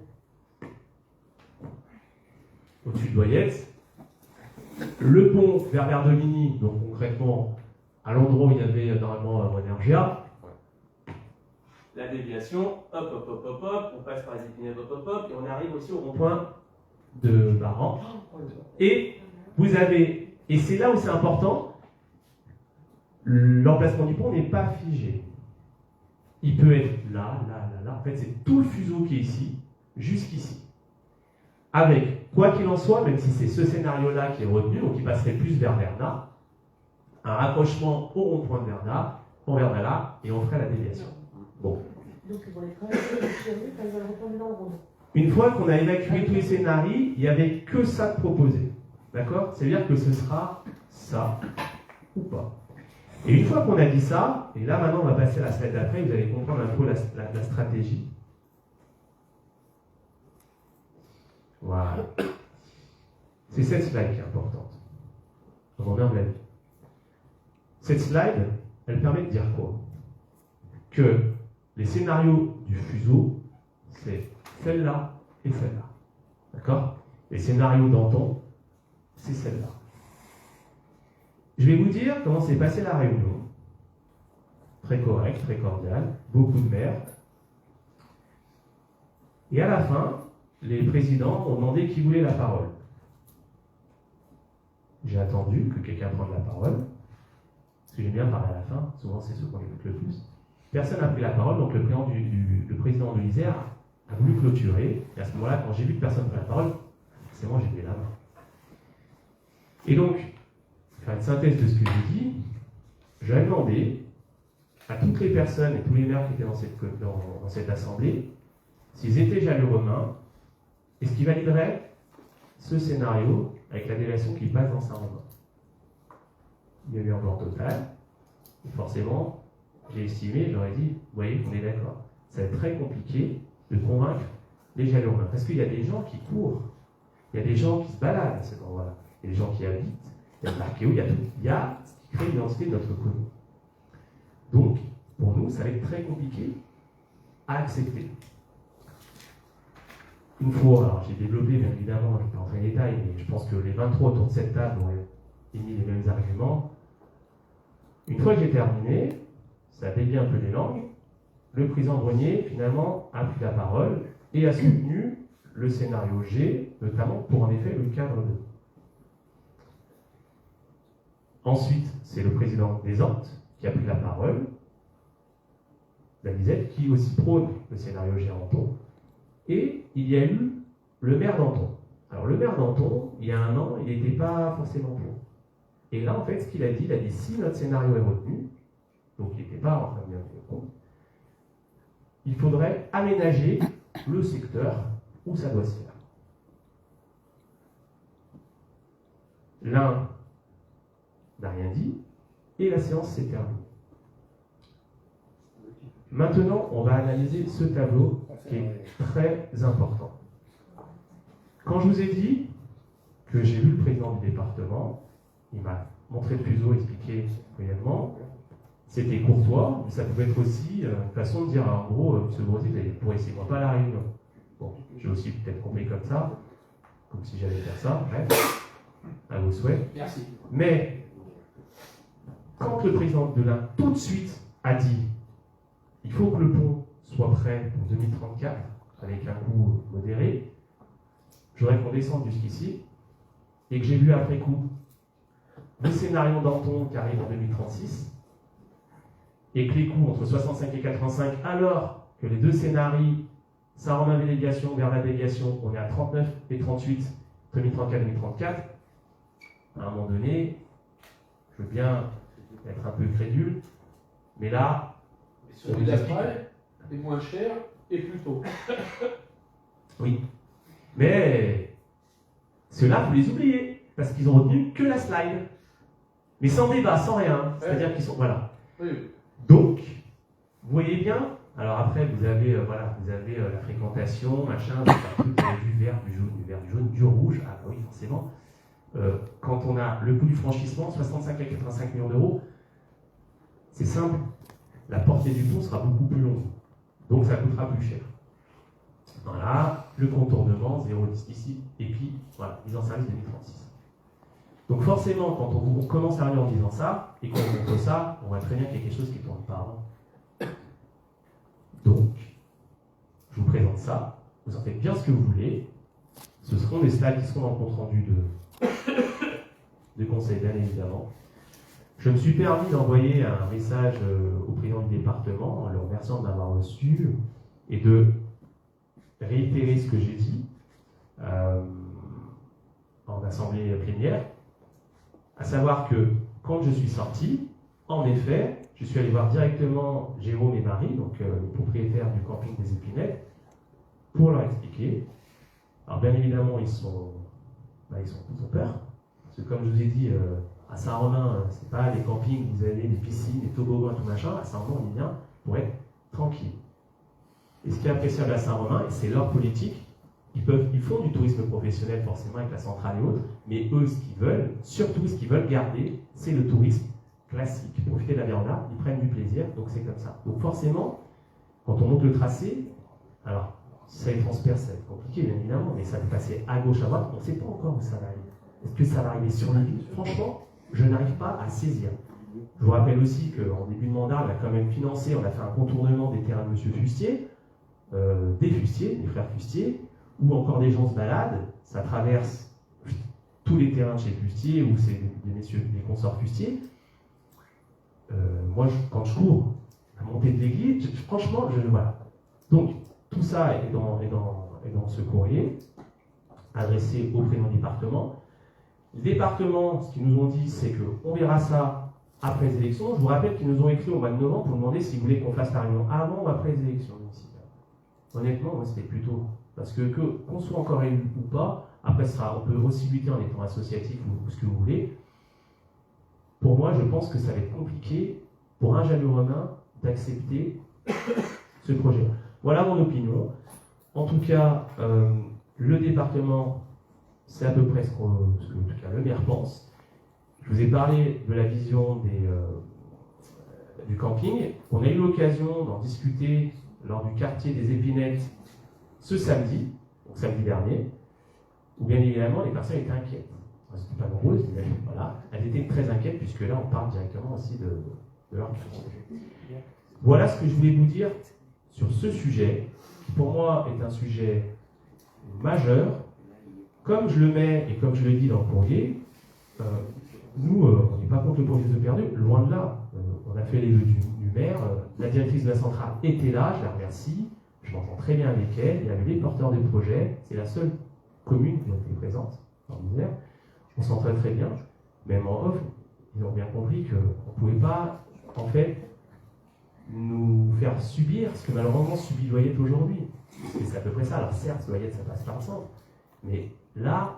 au-dessus de Loyette. Le pont vers Verdemigny, donc concrètement, à l'endroit où il y avait normalement Energia. La déviation, hop, on passe par les épinards, et on arrive aussi au rond-point de Baran. Et vous avez, et c'est là où c'est important, l'emplacement du pont n'est pas figé. Il peut être là. En fait, c'est tout le fuseau qui est ici, jusqu'ici. Avec, quoi qu'il en soit, même si c'est ce scénario-là qui est retenu, donc il passerait plus vers Verna, un rapprochement au rond-point de Verna, on verra là, et on ferait la déviation. Bon. Donc ils vont les traverser quand ils vont retourner dans le rond. Une fois qu'on a évacué tous les scénarios, il n'y avait que ça de proposé. D'accord? C'est-à-dire que ce sera ça ou pas. Et une fois qu'on a dit ça, et là maintenant on va passer à la slide d'après, vous allez comprendre un peu la stratégie. Voilà. C'est cette slide qui est importante. À mon humble avis. Cette slide, elle permet de dire quoi? Que les scénarios du fuseau, c'est celle-là et celle-là. D'accord? Les scénarios d'Anton, c'est celle-là. Je vais vous dire comment s'est passée la réunion. Très correct, très cordial, beaucoup de maires. Et à la fin, les présidents ont demandé qui voulait la parole. J'ai attendu que quelqu'un prenne la parole, parce que j'aime bien parler à la fin, souvent c'est ceux qu'on écoute le plus. Personne n'a pris la parole, donc le président de l'Isère a voulu clôturer, et à ce moment-là, quand j'ai vu que personne ne prenait la parole, forcément j'ai levé la main. Et donc, faire une synthèse de ce que j'ai dit, j'avais demandé à toutes les personnes et tous les maires qui étaient dans cette assemblée, s'ils étaient jaloux-romains, est-ce qu'ils valideraient ce scénario avec la déviation qui passe dans Saint-Romain? Il y a eu un blanc total, et forcément, j'ai estimé, j'aurais dit, vous voyez qu'on est d'accord, ça va être très compliqué de convaincre les jaloux-romains, parce qu'il y a des gens qui courent, il y a des gens qui se baladent à cet endroit-là, il y a des gens qui habitent, il y a le Marquéo, il y a ce qui crée l'identité de notre commune. Donc, pour nous, ça va être très compliqué à accepter. Une fois, alors j'ai développé, bien évidemment, je ne vais pas rentrer dans les détails, mais je pense que les 23 autour de cette table auraient émis les mêmes arguments. Une fois que j'ai terminé, ça a dévié un peu les langues, le président Brenier, finalement, a pris la parole et a soutenu le scénario G, notamment pour en effet le cadre 2. Ensuite, c'est le président des Antes qui a pris la parole, Danizet, qui aussi prône le scénario G à Menton. Et il y a eu le maire d'Anton. Alors le maire d'Anton, il y a un an, il n'était pas forcément pour. Et là, en fait, ce qu'il a dit, si notre scénario est retenu, donc il n'était pas en train de bien tenir compte, il faudrait aménager le secteur où ça doit se faire. L'un n'a rien dit, et la séance s'est terminée. Maintenant, on va analyser ce tableau qui est très important. Quand je vous ai dit que j'ai vu le président du département, il m'a montré le fuseau, expliqué brièvement, c'était courtois, mais ça pouvait être aussi une façon de dire, en gros, M. Grosy, pour essayer moi pas la réunion. Bon, j'ai aussi peut-être compris comme ça, comme si j'allais faire ça, bref, à vos souhaits. Merci. Mais, quand le président de l'Ain, tout de suite, a dit, il faut que le pont soit prêt pour 2034, avec un coût modéré, je voudrais qu'on descende jusqu'ici, et que j'ai vu après coup le scénario d'Anton qui arrive en 2036, et que les coûts entre 65 et 85, alors que les deux scénarios, Saint-Romain délégation, Bernat délégation, on est à 39 et 38, 2034-2034, à un moment donné, je veux bien être un peu crédule, mais là, celui d'après est moins cher et plus tôt. Oui. Mais ceux-là, vous les oubliez, parce qu'ils ont retenu que la slide. Mais sans débat, sans rien. C'est-à-dire qu'ils sont. Voilà. Oui. Donc, vous voyez bien, alors après, vous avez, la fréquentation, machin, vous avez du vert, du jaune, du rouge. Ah oui, forcément. Quand on a le coût du franchissement, 65 à 85 millions d'euros, c'est simple. La portée du pont sera beaucoup plus longue. Donc ça coûtera plus cher. Voilà, le contournement, 0,10 ici, et puis voilà, mise en service 2036. Donc forcément, quand on commence à arriver en disant ça, et qu'on montre ça, on voit très bien qu'il y a quelque chose qui ne tourne pas avant. Donc, je vous présente ça, vous en faites bien ce que vous voulez, ce seront des slides qui seront dans le compte rendu de conseil, bien évidemment. Je me suis permis d'envoyer un message au président du département en le remerciant de m'avoir reçu et de réitérer ce que j'ai dit en assemblée plénière, à savoir que quand je suis sorti, en effet, je suis allé voir directement Jérôme et Marie, donc les propriétaires du camping des Épinettes, pour leur expliquer. Alors bien évidemment, ils ont peur, parce que comme je vous ai dit, à Saint-Romain, c'est pas des campings, vous avez des piscines, des toboggans, tout machin. À Saint-Romain, on y vient pour être tranquille. Et ce qui est appréciable à Saint-Romain, et c'est leur politique, ils font du tourisme professionnel forcément avec la centrale et autres, mais eux, ce qu'ils veulent, surtout ce qu'ils veulent garder, c'est le tourisme classique. Profiter de la Véranda, ils prennent du plaisir, donc c'est comme ça. Donc forcément, quand on monte le tracé, alors ça les transperce, ça va être compliqué bien évidemment, mais ça va passer à gauche, à droite, on ne sait pas encore où ça va aller. Est-ce que ça va arriver sur les villes? Franchement, je n'arrive pas à saisir. Je vous rappelle aussi qu'en début de mandat, on a quand même financé, on a fait un contournement des terrains de M. Fustier, des Fustier, des frères Fustier, où encore des gens se baladent, ça traverse tous les terrains de chez Fustier, où c'est des messieurs, des consorts Fustier. Moi, quand je cours à montée de l'église, franchement, voilà. Donc, tout ça est dans ce courrier, adressé au président du département. Le département, ce qu'ils nous ont dit, c'est qu'on verra ça après les élections. Je vous rappelle qu'ils nous ont écrit au mois de novembre pour demander s'ils voulaient qu'on fasse la réunion avant ou après les élections municipales. Honnêtement, moi, c'était plutôt. Parce que qu'on soit encore élu ou pas, après, on peut aussi lutter en étant associatif ou ce que vous voulez. Pour moi, je pense que ça va être compliqué pour un jaloux romain d'accepter ce projet. Voilà mon opinion. En tout cas, le département, c'est à peu près ce que en tout cas, le maire pense. Je vous ai parlé de la vision du camping. On a eu l'occasion d'en discuter lors du quartier des Épinettes ce samedi, donc samedi dernier, où bien évidemment les personnes étaient inquiètes. Elles n'étaient pas nombreuses, mais voilà, elles étaient très inquiètes puisque là on parle directement aussi de leur vie. Voilà ce que je voulais vous dire sur ce sujet, qui pour moi est un sujet majeur. Comme je le mets et comme je le dis dans le courrier, nous, on n'est pas contre le projet de perdu, loin de là. On a fait les vœux du maire, la directrice de la centrale était là, je la remercie, je m'entends très bien avec elle, il y avait les porteurs de projet, c'est la seule commune qui a été présente dans l'hiver. On s'entend très bien, même en off, ils ont bien compris qu'on ne pouvait pas, en fait, nous faire subir ce que malheureusement subit Loyette aujourd'hui. C'est à peu près ça. Alors certes, Loyette, ça passe par le centre, mais là,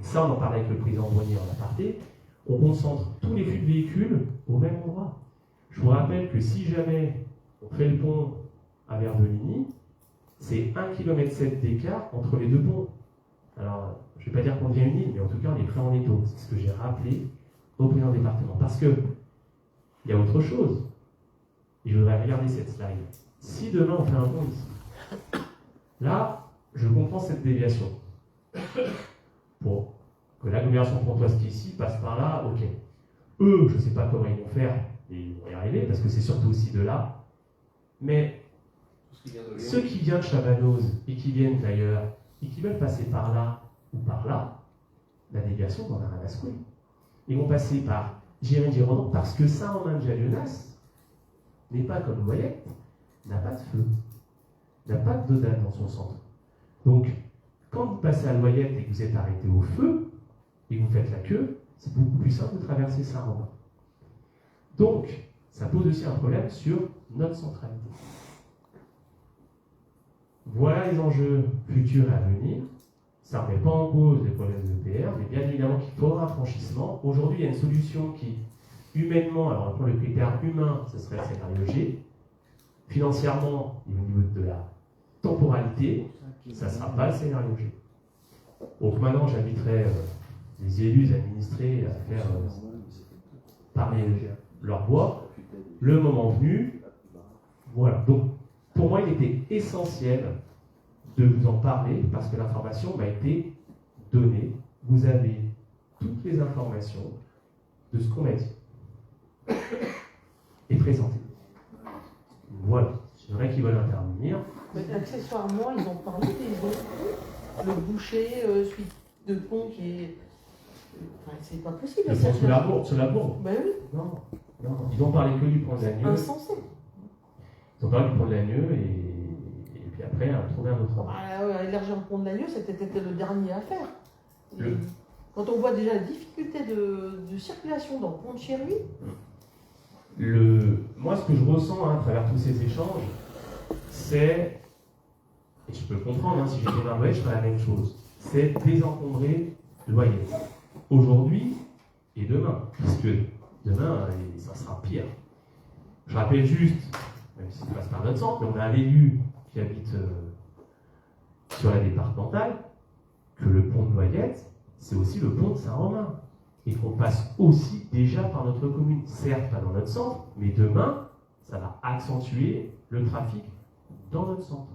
et ça on en parlait avec le président Brunier en aparté, on concentre tous les flux de véhicules au même endroit. Je vous rappelle que si jamais on fait le pont à Verdolini, c'est 1,7 km d'écart entre les deux ponts. Alors, je ne vais pas dire qu'on devient une île, mais en tout cas, on est prêt en étau. C'est ce que j'ai rappelé au président du département. Parce que il y a autre chose. Et je voudrais regarder cette slide. Si demain on fait un pont ici, là, je comprends cette déviation. Pour que l'agglomération pontoise qui est ici passe par là, ok. Eux, je ne sais pas comment ils vont faire, et ils vont y arriver, parce que c'est surtout aussi de là. Mais ceux qui viennent de Chavanoz et qui viennent d'ailleurs, et qui veulent passer par là ou par là, la déviation, on a rien à secouer. Ils vont passer par Girondin parce que Saint-Romain-de-Jalionas n'est pas comme Loyette, n'a pas de feu, n'a pas de dodane dans son centre. Donc, quand vous passez à Loyette et que vous êtes arrêté au feu, et que vous faites la queue, c'est beaucoup plus simple de traverser Saint-Romain. Donc, ça pose aussi un problème sur notre centralité. Voilà les enjeux futurs à venir. Ça ne remet pas en cause les problèmes de l'EPR, mais bien évidemment qu'il faudra un franchissement. Aujourd'hui, il y a une solution qui, humainement, alors pour le critère humain, ce serait le scénario G. Financièrement, et au niveau de la temporalité, ça ne sera pas le scénario G. Donc maintenant, j'inviterai les élus, les administrés à faire parler leur voix. Le moment venu, voilà. Donc, pour moi, il était essentiel de vous en parler parce que l'information m'a été donnée. Vous avez toutes les informations de ce qu'on a dit et présenté. Voilà. J'aimerais qu'ils veulent intervenir. Mais accessoirement, ils ont parlé des autres. Le boucher, suite de pont qui est. Enfin, c'est pas possible. Le pont sous la bourbe. Ben oui. Non. Ils ont parlé que du pont de l'Agneux. Insensé. Ils ont parlé du pont de l'Agneux et puis après, trouver un autre endroit. Élargir le pont de l'Agneux, c'était peut-être le dernier à faire. Quand on voit déjà la difficulté de circulation dans le pont de Chéruy. Moi, ce que je ressens à travers tous ces échanges, c'est, et je peux le comprendre, si j'étais Marseille, je ferais la même chose, c'est désencombrer Loyette. Aujourd'hui et demain, parce que demain, ça sera pire. Je rappelle juste, même si ça passe par notre centre, mais on a un élu qui habite sur la départementale, que le pont de Loyette, c'est aussi le pont de Saint-Romain. Et qu'on passe aussi déjà par notre commune. Certes, pas dans notre centre, mais demain, ça va accentuer le trafic dans notre centre.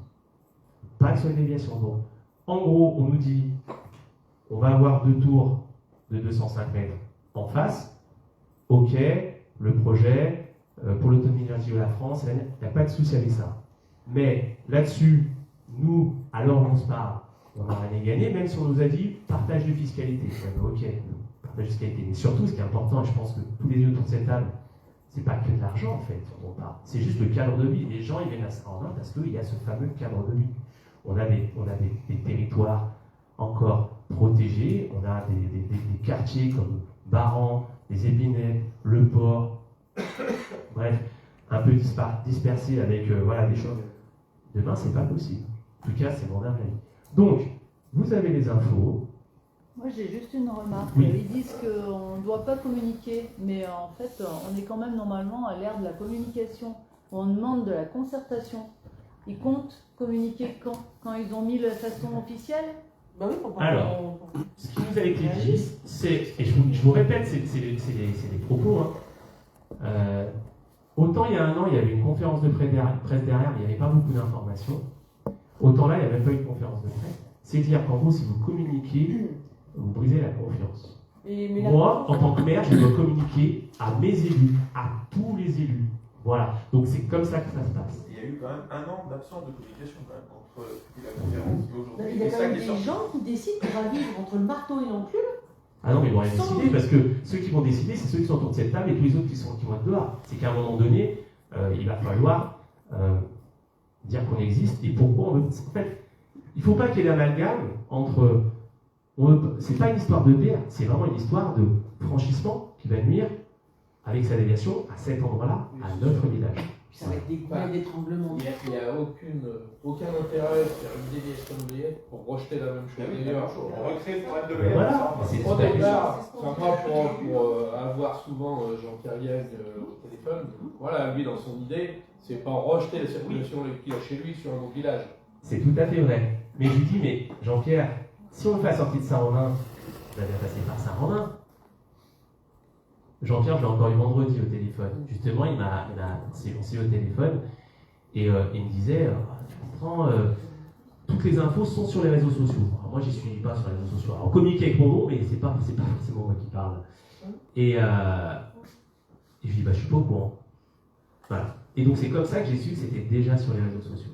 Pas que sur les déviations. Donc, en gros, on nous dit, on va avoir 2 tours de 205 mètres en face. Ok, le projet pour l'autonomie énergie de la France, il n'y a pas de souci avec ça. Mais là-dessus, nous, alors on se parle, on n'a rien gagné, même si on nous a dit partage de fiscalité. Ok, partage de fiscalité. Mais surtout, ce qui est important, et je pense que tous les deux autour de cette table, c'est pas que de l'argent en fait, on parle. C'est juste le cadre de vie. Les gens, ils viennent à Saint-Romain parce qu'il y a ce fameux cadre de vie. On a des territoires encore protégés, on a des quartiers comme Baran, les Épinets, le Port, bref, un peu dispersés avec des choses. Demain, c'est pas possible. En tout cas, c'est mon avis. Donc, vous avez les infos. Moi, j'ai juste une remarque. Oui. Ils disent qu'on ne doit pas communiquer, mais en fait, on est quand même normalement à l'ère de la communication. On demande de la concertation. Ils comptent communiquer quand ils ont mis la façon officielle. Ben oui, Alors, ce qui nous a été dit, c'est, et je vous répète, c'est des propos, autant il y a un an, il y avait une conférence de presse derrière, mais il n'y avait pas beaucoup d'informations. Autant là, il n'y a même pas eu de conférence de presse. C'est-à-dire qu'en gros, si vous communiquez, vous brisez la confiance. Moi, en tant que maire, je dois communiquer à mes élus, à tous les élus. Voilà. Donc c'est comme ça que ça se passe. Il y a eu quand même 1 an d'absence de communication quand même, entre la conférence et aujourd'hui. il y a C'est quand ça même qui est des sorti. gens qui décident qu'on va vivre entre le marteau et l'enclume. Ah non, mais ils vont rien Sans décider doute. parce que ceux qui vont décider, c'est ceux qui sont autour de cette table et tous les autres qui vont être dehors. C'est qu'à un moment donné, il va falloir dire qu'on existe et pourquoi on veut. En fait, il ne faut pas qu'il y ait l'amalgame entre. C'est pas une histoire de guerre, c'est vraiment une histoire de franchissement qui va nuire avec sa déviation à cet endroit-là, à notre village. Ça va être des goulets d'étranglement. Il n'y a aucun intérêt de faire une déviation de l'IEF pour rejeter la même chose d'ailleurs. On recrée le problème de Mais voilà, c'est Au pas départ, enfin, moi pour avoir souvent Jean-Pierre Gagne au téléphone, voilà, lui dans son idée, c'est pas rejeter la circulation qu'il a chez lui sur un autre village. C'est tout à fait vrai. Mais je lui dis, mais Jean-Pierre, si on le fait à la sortie de Saint-Romain, on va bien passer par Saint-Romain. Jean-Pierre, je l'ai encore eu vendredi au téléphone. Justement, on s'est eu au téléphone et il me disait, tu comprends, toutes les infos sont sur les réseaux sociaux. Alors, moi, j'y suis pas sur les réseaux sociaux. Alors, on communique avec mon nom, mais c'est pas forcément moi qui parle. Et je lui dis, bah, je suis pas au courant. Voilà. Et donc, c'est comme ça que j'ai su que c'était déjà sur les réseaux sociaux.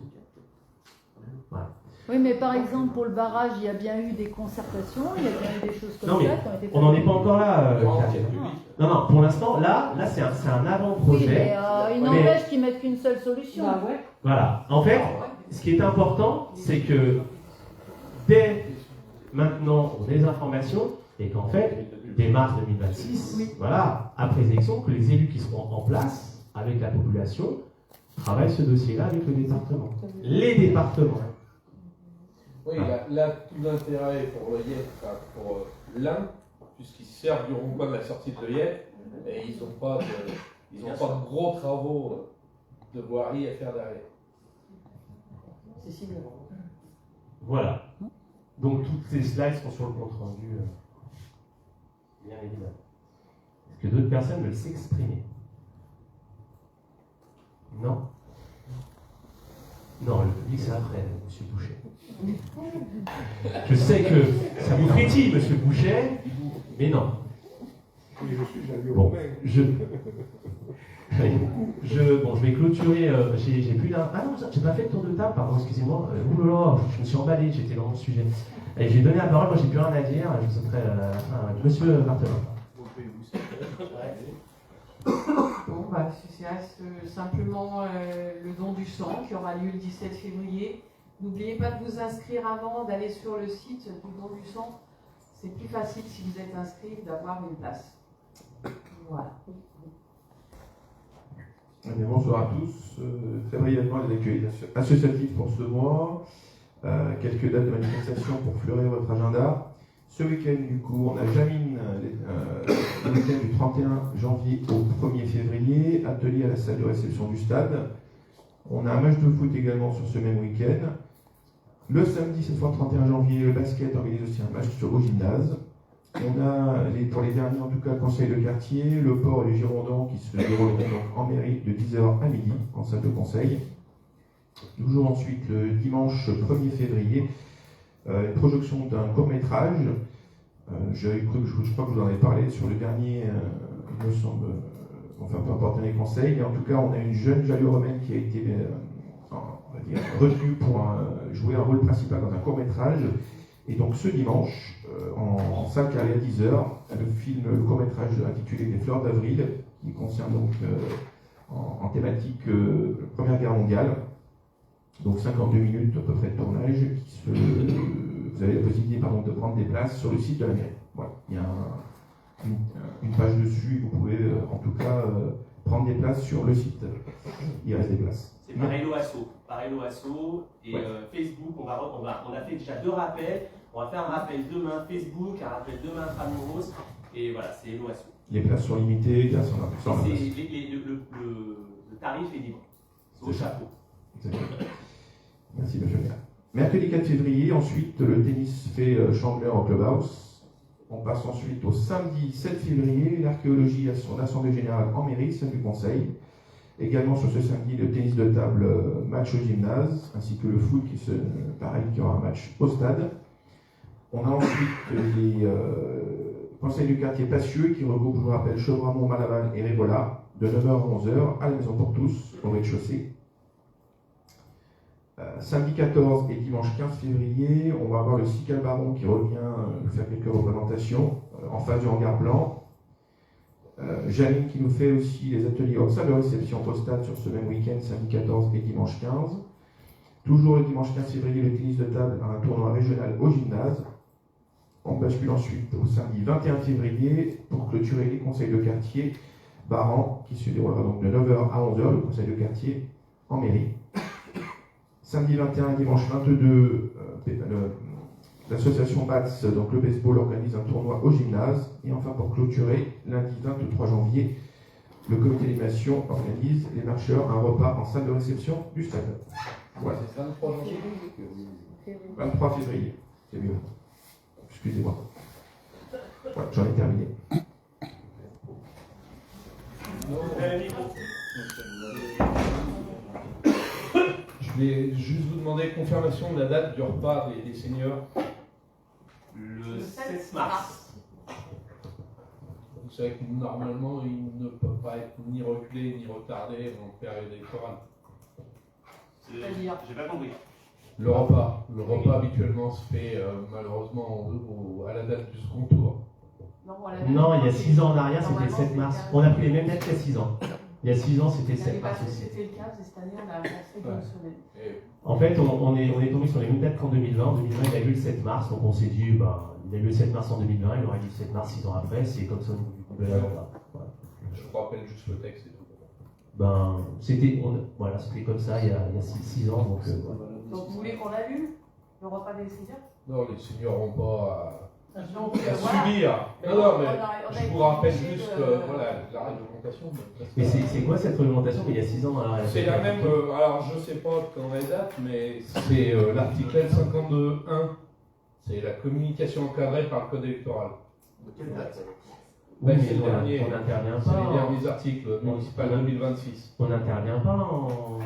Voilà. Oui, mais par exemple, pour le barrage, il y a bien eu des concertations, il y a bien eu des choses comme Non, ça mais qui ont été faites. on n'en est pas encore là. Non, Karine. c'est public. Non, pour l'instant, là c'est un Oui, avant-projet. mais il n'empêche qu'ils mettent qu'une seule solution. Bah ouais. Voilà. En fait, ce qui est important, c'est que dès maintenant, on a des informations et qu'en fait, dès mars 2026, voilà, après les élections, que les élus qui seront en place avec la population travaillent ce dossier-là avec le département. Les départements. Oui, là, tout l'intérêt pour le IEF, enfin, pour l'Ain, puisqu'ils servent du rond-point de la sortie de l'IEF, et ils n'ont pas de gros travaux de voirie à faire derrière. C'est ciblé. Voilà. Donc toutes ces slides sont sur le compte rendu, bien évidemment. Est-ce que d'autres personnes veulent s'exprimer? Non. Non, le public c'est après, monsieur Boucher. Je sais que ça vous frétille, monsieur Boucher, mais non. Bon, je vais clôturer. J'ai plus d'un. Ah non, j'ai pas fait le tour de table, pardon, excusez-moi. Ouh là là, je me suis emballé, j'étais dans mon sujet. Allez, je vais donner la parole, moi j'ai plus rien à dire, je vous souhaiterai monsieur Martelin. Bon, bah, c'est simplement le don du sang qui aura lieu le 17 février. N'oubliez pas de vous inscrire avant, d'aller sur le site du don du sang. C'est plus facile si vous êtes inscrit d'avoir une place. Voilà. Bonsoir à tous. Très brièvement, les actualités associatives pour ce mois. Quelques dates de manifestation pour fleurir votre agenda. Ce week-end, du coup, on a Jamine, le week-end du 31 janvier au 1er février, atelier à la salle de réception du stade. On a un match de foot également sur ce même week-end. Le samedi, cette fois 31 janvier, le basket organise aussi un match au gymnase. On a, pour les derniers en tout cas, le conseil de quartier, le port et les Girondins qui se dérouleront donc en mairie de 10h à midi, en salle de conseil. Toujours ensuite, le dimanche 1er février, une projection d'un court-métrage. Je crois que je vous en ai parlé sur le dernier, il me semble, enfin peu importe les conseils, mais en tout cas, on a une jeune Jalio-Romaine qui a été retenue pour jouer un rôle principal dans un court-métrage. Et donc ce dimanche, en salle carrée à 10h, le court-métrage intitulé Les Fleurs d'Avril, qui concerne donc en thématique Première Guerre mondiale. Donc 52 minutes à peu près de tournage. Vous avez la possibilité de prendre des places sur le site de la mairie. Voilà. Il y a une page dessus, vous pouvez en tout cas prendre des places sur le site. Il reste des places. C'est par Hello Asso et ouais. Facebook, on a fait déjà 2 rappels. On va faire un rappel demain Facebook, un rappel demain Tramuros, et voilà, c'est Hello Asso. Les places sont limitées, il y a 100%. Le tarif est libre. C'est au chapeau. Exactement. Merci, monsieur le maire. Mercredi 4 février, ensuite, le tennis fait Chandeleur au Clubhouse. On passe ensuite au samedi 7 février, l'archéologie à son assemblée générale en mairie, salle du conseil. Également sur ce samedi, le tennis de table, match au gymnase, ainsi que le foot qui aura un match au stade. On a ensuite les conseils du quartier Passieux qui regroupe, je vous rappelle, Chevramont, Malaval et Rébola, de 9h à 11h à la maison pour tous, au rez-de-chaussée. Samedi 14 et dimanche 15 février, on va avoir le Cycle Baron qui revient nous faire quelques représentations en face du hangar blanc. Janine qui nous fait aussi les ateliers hors salle de réception postale sur ce même week-end, samedi 14 et dimanche 15. Toujours le dimanche 15 février, le tennis de table à un tournoi régional au gymnase. On bascule ensuite au samedi 21 février pour clôturer les conseils de quartier Baran qui se déroulera donc de 9h à 11h, le conseil de quartier en mairie. Samedi 21 et dimanche 22, l'association BATS, donc le baseball, organise un tournoi au gymnase. Et enfin, pour clôturer, lundi 23 janvier, le comité d'animation organise les marcheurs un repas en salle de réception du stade. Voilà. C'est 23 janvier 23 février, c'est mieux. Excusez-moi. Voilà, j'en ai terminé. Je vais juste vous demander confirmation de la date du repas des seniors. Le 7 mars. Vous savez que normalement, il ne peut pas être ni reculé ni retardé en période électorale. C'est-à-dire J'ai pas compris. Le repas habituellement se fait malheureusement à la date du second tour. Non, il y a 6 ans en arrière, c'était le 7 mars. On a pris les mêmes dates qu'il y a 6 ans. Il y a 6 ans, c'était le 7 mars aussi. C'était le cas, et cette année, on a avancé d'une semaine. En fait, on est tombé sur les mêmes dates qu'en 2020. En 2020, il a eu le 7 mars, donc on s'est dit, il a eu le 7 mars en 2020, il aurait eu le 7 mars 6 ans après, c'est comme ça au niveau du nouvel agenda. Voilà. Je vous rappelle juste le texte et tout. C'était comme ça il y a 6 ans. Donc vous voulez qu'on l'allume, le repas des seniors? Non, les seniors n'ont pas à voilà. subir. Non, mais je vous rappelle juste la réglementation. Mais c'est quoi cette réglementation il y a 6 ans C'est la même, alors je sais pas quand elle date, mais c'est l'article L52.1. C'est la communication encadrée par le code électoral. Quelle date? Oui, mais c'est le dernier. On n'intervient C'est pas. les derniers articles municipal 2026. On n'intervient pas en.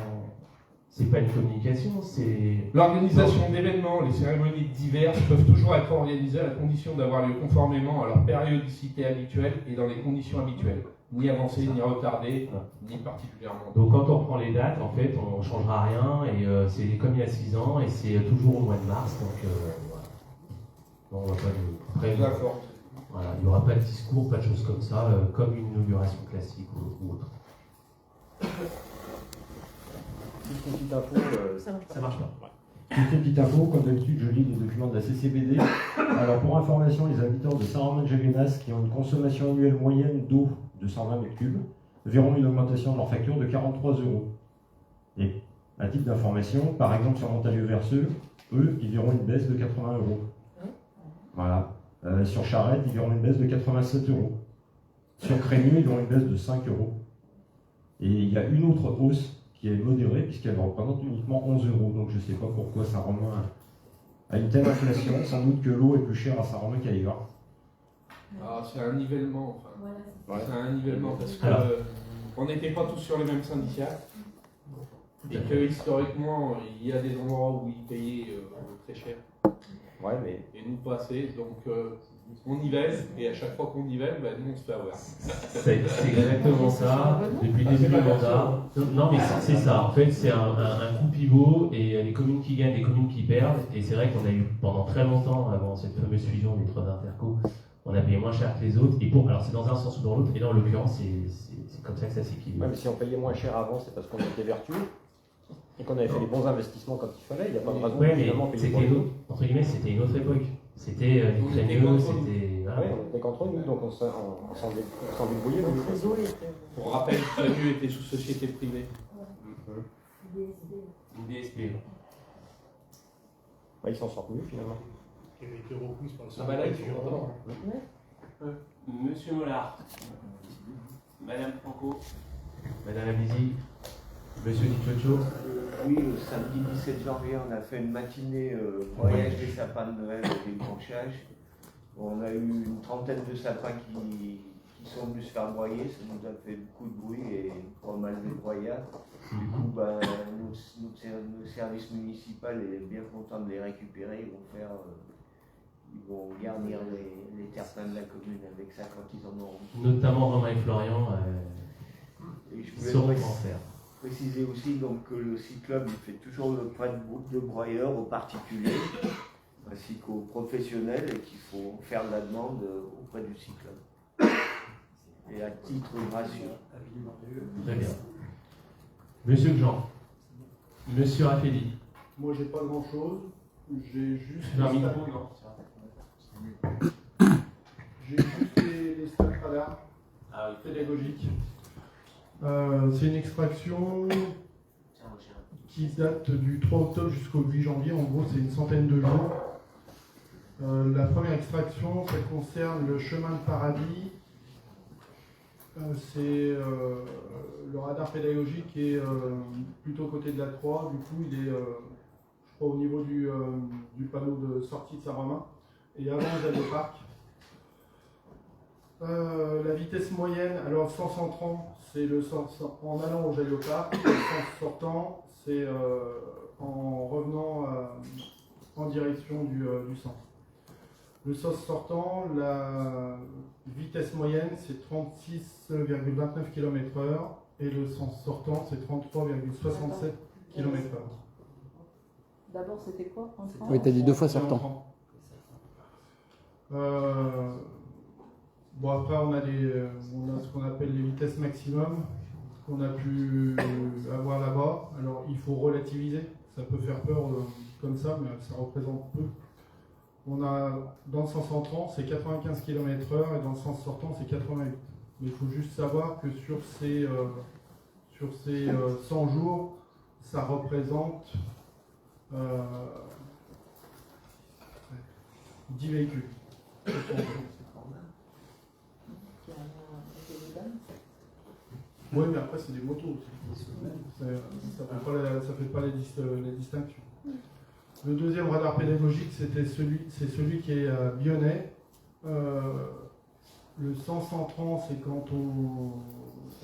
C'est pas une communication, c'est. L'organisation d'événements, les cérémonies diverses peuvent toujours être organisées à la condition d'avoir lieu conformément à leur périodicité habituelle et dans les conditions habituelles. Ni avancées, ni retardées, ni particulièrement. Donc quand on reprend les dates, en fait, on ne changera rien et c'est comme il y a 6 ans et c'est toujours au mois de mars. Donc voilà. Donc, on va pas de. D'accord. Voilà, il n'y aura pas de discours, pas de choses comme ça, comme une inauguration classique ou autre. Juste une petite info. Ça marche pas. Juste une petite info, comme d'habitude, je lis les documents de la CCBD. Alors, pour information, les habitants de Saint-Romain-de-Gévénas qui ont une consommation annuelle moyenne d'eau de 120 m3 verront une augmentation de leur facture de 43 €. Et à titre d'information, par exemple, sur Montalieu-Verseux, eux, ils verront une baisse de 80 €. Voilà. Sur Charette, ils verront une baisse de 87 €. Sur Crémieux, ils auront une baisse de 5 €. Et il y a une autre hausse qui est modérée, puisqu'elle représente uniquement 11 €. Donc je ne sais pas pourquoi Saint-Romain a une telle inflation. Sans doute que l'eau est plus chère à Saint-Romain qu'à Évar. Ah, c'est un nivellement, enfin. Voilà. C'est un nivellement parce que on n'était pas tous sur les mêmes syndicats. Et que historiquement, il y a des endroits où ils payaient très cher. Ouais, mais. Et nous pas assez. Donc on nivelle, et à chaque fois qu'on nivelle, nous on se fait avoir. C'est exactement ça, depuis le début du mandat. Non, mais c'est ça. En fait, c'est un coup pivot et les communes qui gagnent, les communes qui perdent. Et c'est vrai qu'on a eu pendant très longtemps, avant cette fameuse fusion des trois interco, on a payé moins cher que les autres. Et alors c'est dans un sens ou dans l'autre. Et là, en l'occurrence, c'est comme ça que ça s'équilibre. Ouais, mais si on payait moins cher avant, c'est parce qu'on était vertueux et qu'on avait fait les bons investissements quand il fallait. Il n'y a pas de raison de finalement payer c'était entre guillemets, c'était une autre époque. C'était Crémieux, c'était. Voilà. Oui, on était contre nous, donc on s'en débrouillait. Pour rappel, Crémieux était sous société privée. Une DSP. Ouais, ils s'en sortent mieux finalement. Qui avait été reprise par le Ah bah là, syndicat ils sont Girardin. Monsieur Mollard, Madame Franco, Madame Abizi, Monsieur Dichocho. Oui, le samedi 17 janvier, on a fait une matinée broyage des sapins de Noël et des branchages. On a eu une trentaine de sapins qui sont venus se faire broyer, ça nous a fait beaucoup de bruit et pas mal de broyades. Du coup, notre service municipal est bien content de les récupérer. Ils vont garnir les terre-pleins de la commune avec ça quand ils en auront. Notamment Romain et Florian, Et je ils sauront voulais en faire. Préciser aussi donc, que le cyclope il fait toujours le prêt de broyeur aux particuliers ainsi qu'aux professionnels et qu'il faut faire de la demande auprès du cyclope. Et à titre gratuit. Très bien. Monsieur Jean. Monsieur Raffaeli. Moi, j'ai pas grand-chose. J'ai juste. J'ai juste les stats radars pédagogiques. C'est une extraction qui date du 3 octobre jusqu'au 8 janvier. En gros, c'est une centaine de jours. La première extraction, ça concerne le chemin de paradis. C'est le radar pédagogique qui est plutôt côté de la Croix. Du coup, il est, je crois, au niveau du panneau de sortie de Saint-Romain. Et avant, vous allez au parc. La vitesse moyenne, alors sens entrant, c'est le sens en allant au Jalliot-Parc. Le sens sortant, c'est en revenant en direction du centre. Le sens sortant, la vitesse moyenne, c'est 36,29 km/h et le sens sortant, c'est 33,67 km/h. D'abord, c'était quoi entrant? Oui, tu as dit 2 fois sortant. Bon, après, on a ce qu'on appelle les vitesses maximum qu'on a pu avoir là-bas. Alors, il faut relativiser. Ça peut faire peur comme ça, mais ça représente peu. On a, dans le sens entrant, c'est 95 km/h et dans le sens sortant, c'est 88. Mais il faut juste savoir que sur ces 100 jours, ça représente 10 véhicules. Oui, mais après, c'est des motos aussi. Ça ne fait pas les distinctions. Le deuxième radar pédagogique, c'est celui qui est à Bionnet. Le sens entrant, c'est quand on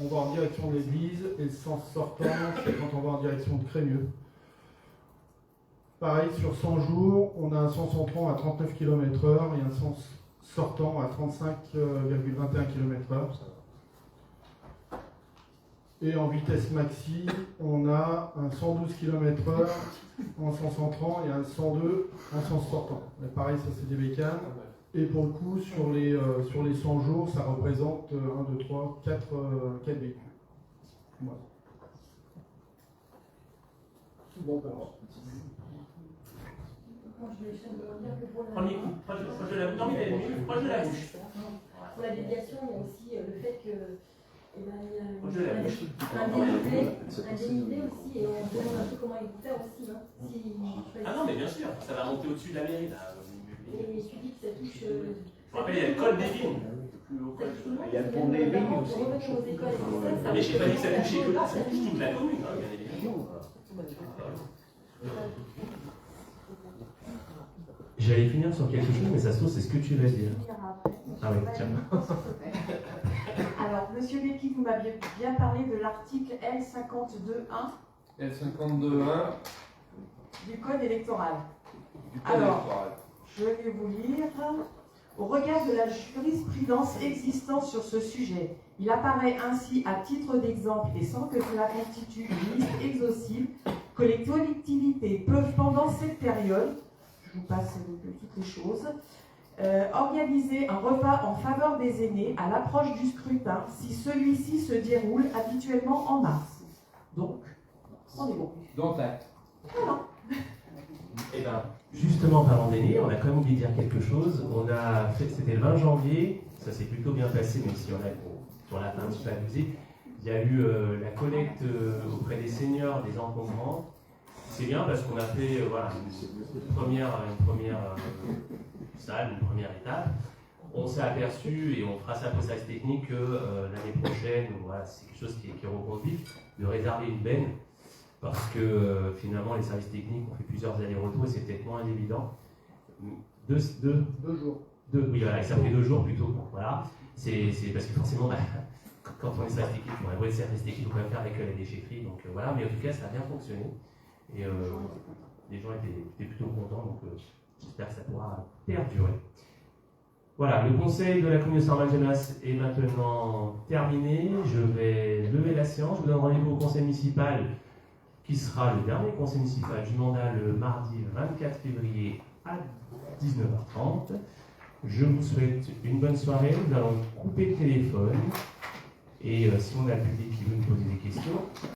va en direction de l'église, et le sens sortant, c'est quand on va en direction de Crémieux. Pareil, sur 100 jours, on a un sens entrant à 39 km/h et un sens sortant à 35,21 km/h. Et en vitesse maxi, on a un 112 km/h en sens entrant et un 102 en sens sortant. Mais pareil, ça c'est des bécanes. Et pour le coup, sur les 100 jours, ça représente 1, 2, 3, 4 véhicules. Voilà. Bon, On écoute, proche de la bouche. Non, mais proche de la bouche. Pour la déviation, il y a aussi le fait que il y a un dénivelé aussi, et on se demande un peu comment ils vont faire aussi. Ah non, mais bien sûr, ça va monter au-dessus de la mairie. Là. Et je suis dit que ça touche. Je me rappelle, il y a le col des vignes. Il y a le pont des vignes aussi. Mais je n'ai pas dit que ça touchait que là, ça touche toute la commune, hein, bien évidemment. J'allais finir sur quelque chose, mais ça se trouve, c'est ce que tu vas dire. Ah oui, tiens. Alors, monsieur Becky, vous m'aviez bien parlé de l'article L52.1. L52.1 du Code électoral. Alors, je vais vous lire. Au regard de la jurisprudence existante sur ce sujet, il apparaît ainsi, à titre d'exemple et sans que cela constitue une liste exhaustive, que les collectivités peuvent, pendant cette période, je vous passe toutes les choses, organiser un repas en faveur des aînés à l'approche du scrutin si celui-ci se déroule habituellement en mars. Donc, on est bon. Donc, acte. Voilà. Eh bien, justement, parlant d'aînés, on a quand même oublié de dire quelque chose. On a fait, c'était le 20 janvier, ça s'est plutôt bien passé, même si on a, sur la fin un petit peu abusé. Il y a eu la collecte auprès des seniors des encombrants. C'est bien parce qu'on a fait voilà, une première salle, une première étape. On s'est aperçu, et on fera ça pour service technique, que l'année prochaine, voilà, c'est quelque chose qui est reconduit, de réserver une benne. Parce que finalement, les services techniques ont fait plusieurs allers-retours et c'est peut-être moins évident. Deux jours. Oui, voilà, ça fait 2 jours plutôt. Voilà. C'est parce que forcément, quand on est service technique, on a beau être service technique, il faut quand même faire avec la déchetterie. Donc voilà, mais en tout cas, ça a bien fonctionné. Et les gens étaient plutôt contents, donc j'espère que ça pourra perdurer. Voilà, le conseil de la commune Saint-Malgenas est maintenant terminé. Je vais lever la séance. Je vous donne rendez-vous au conseil municipal, qui sera le dernier conseil municipal du mandat, le mardi 24 février à 19h30. Je vous souhaite une bonne soirée. Nous allons couper le téléphone. Et si on a le public qui veut nous poser des questions,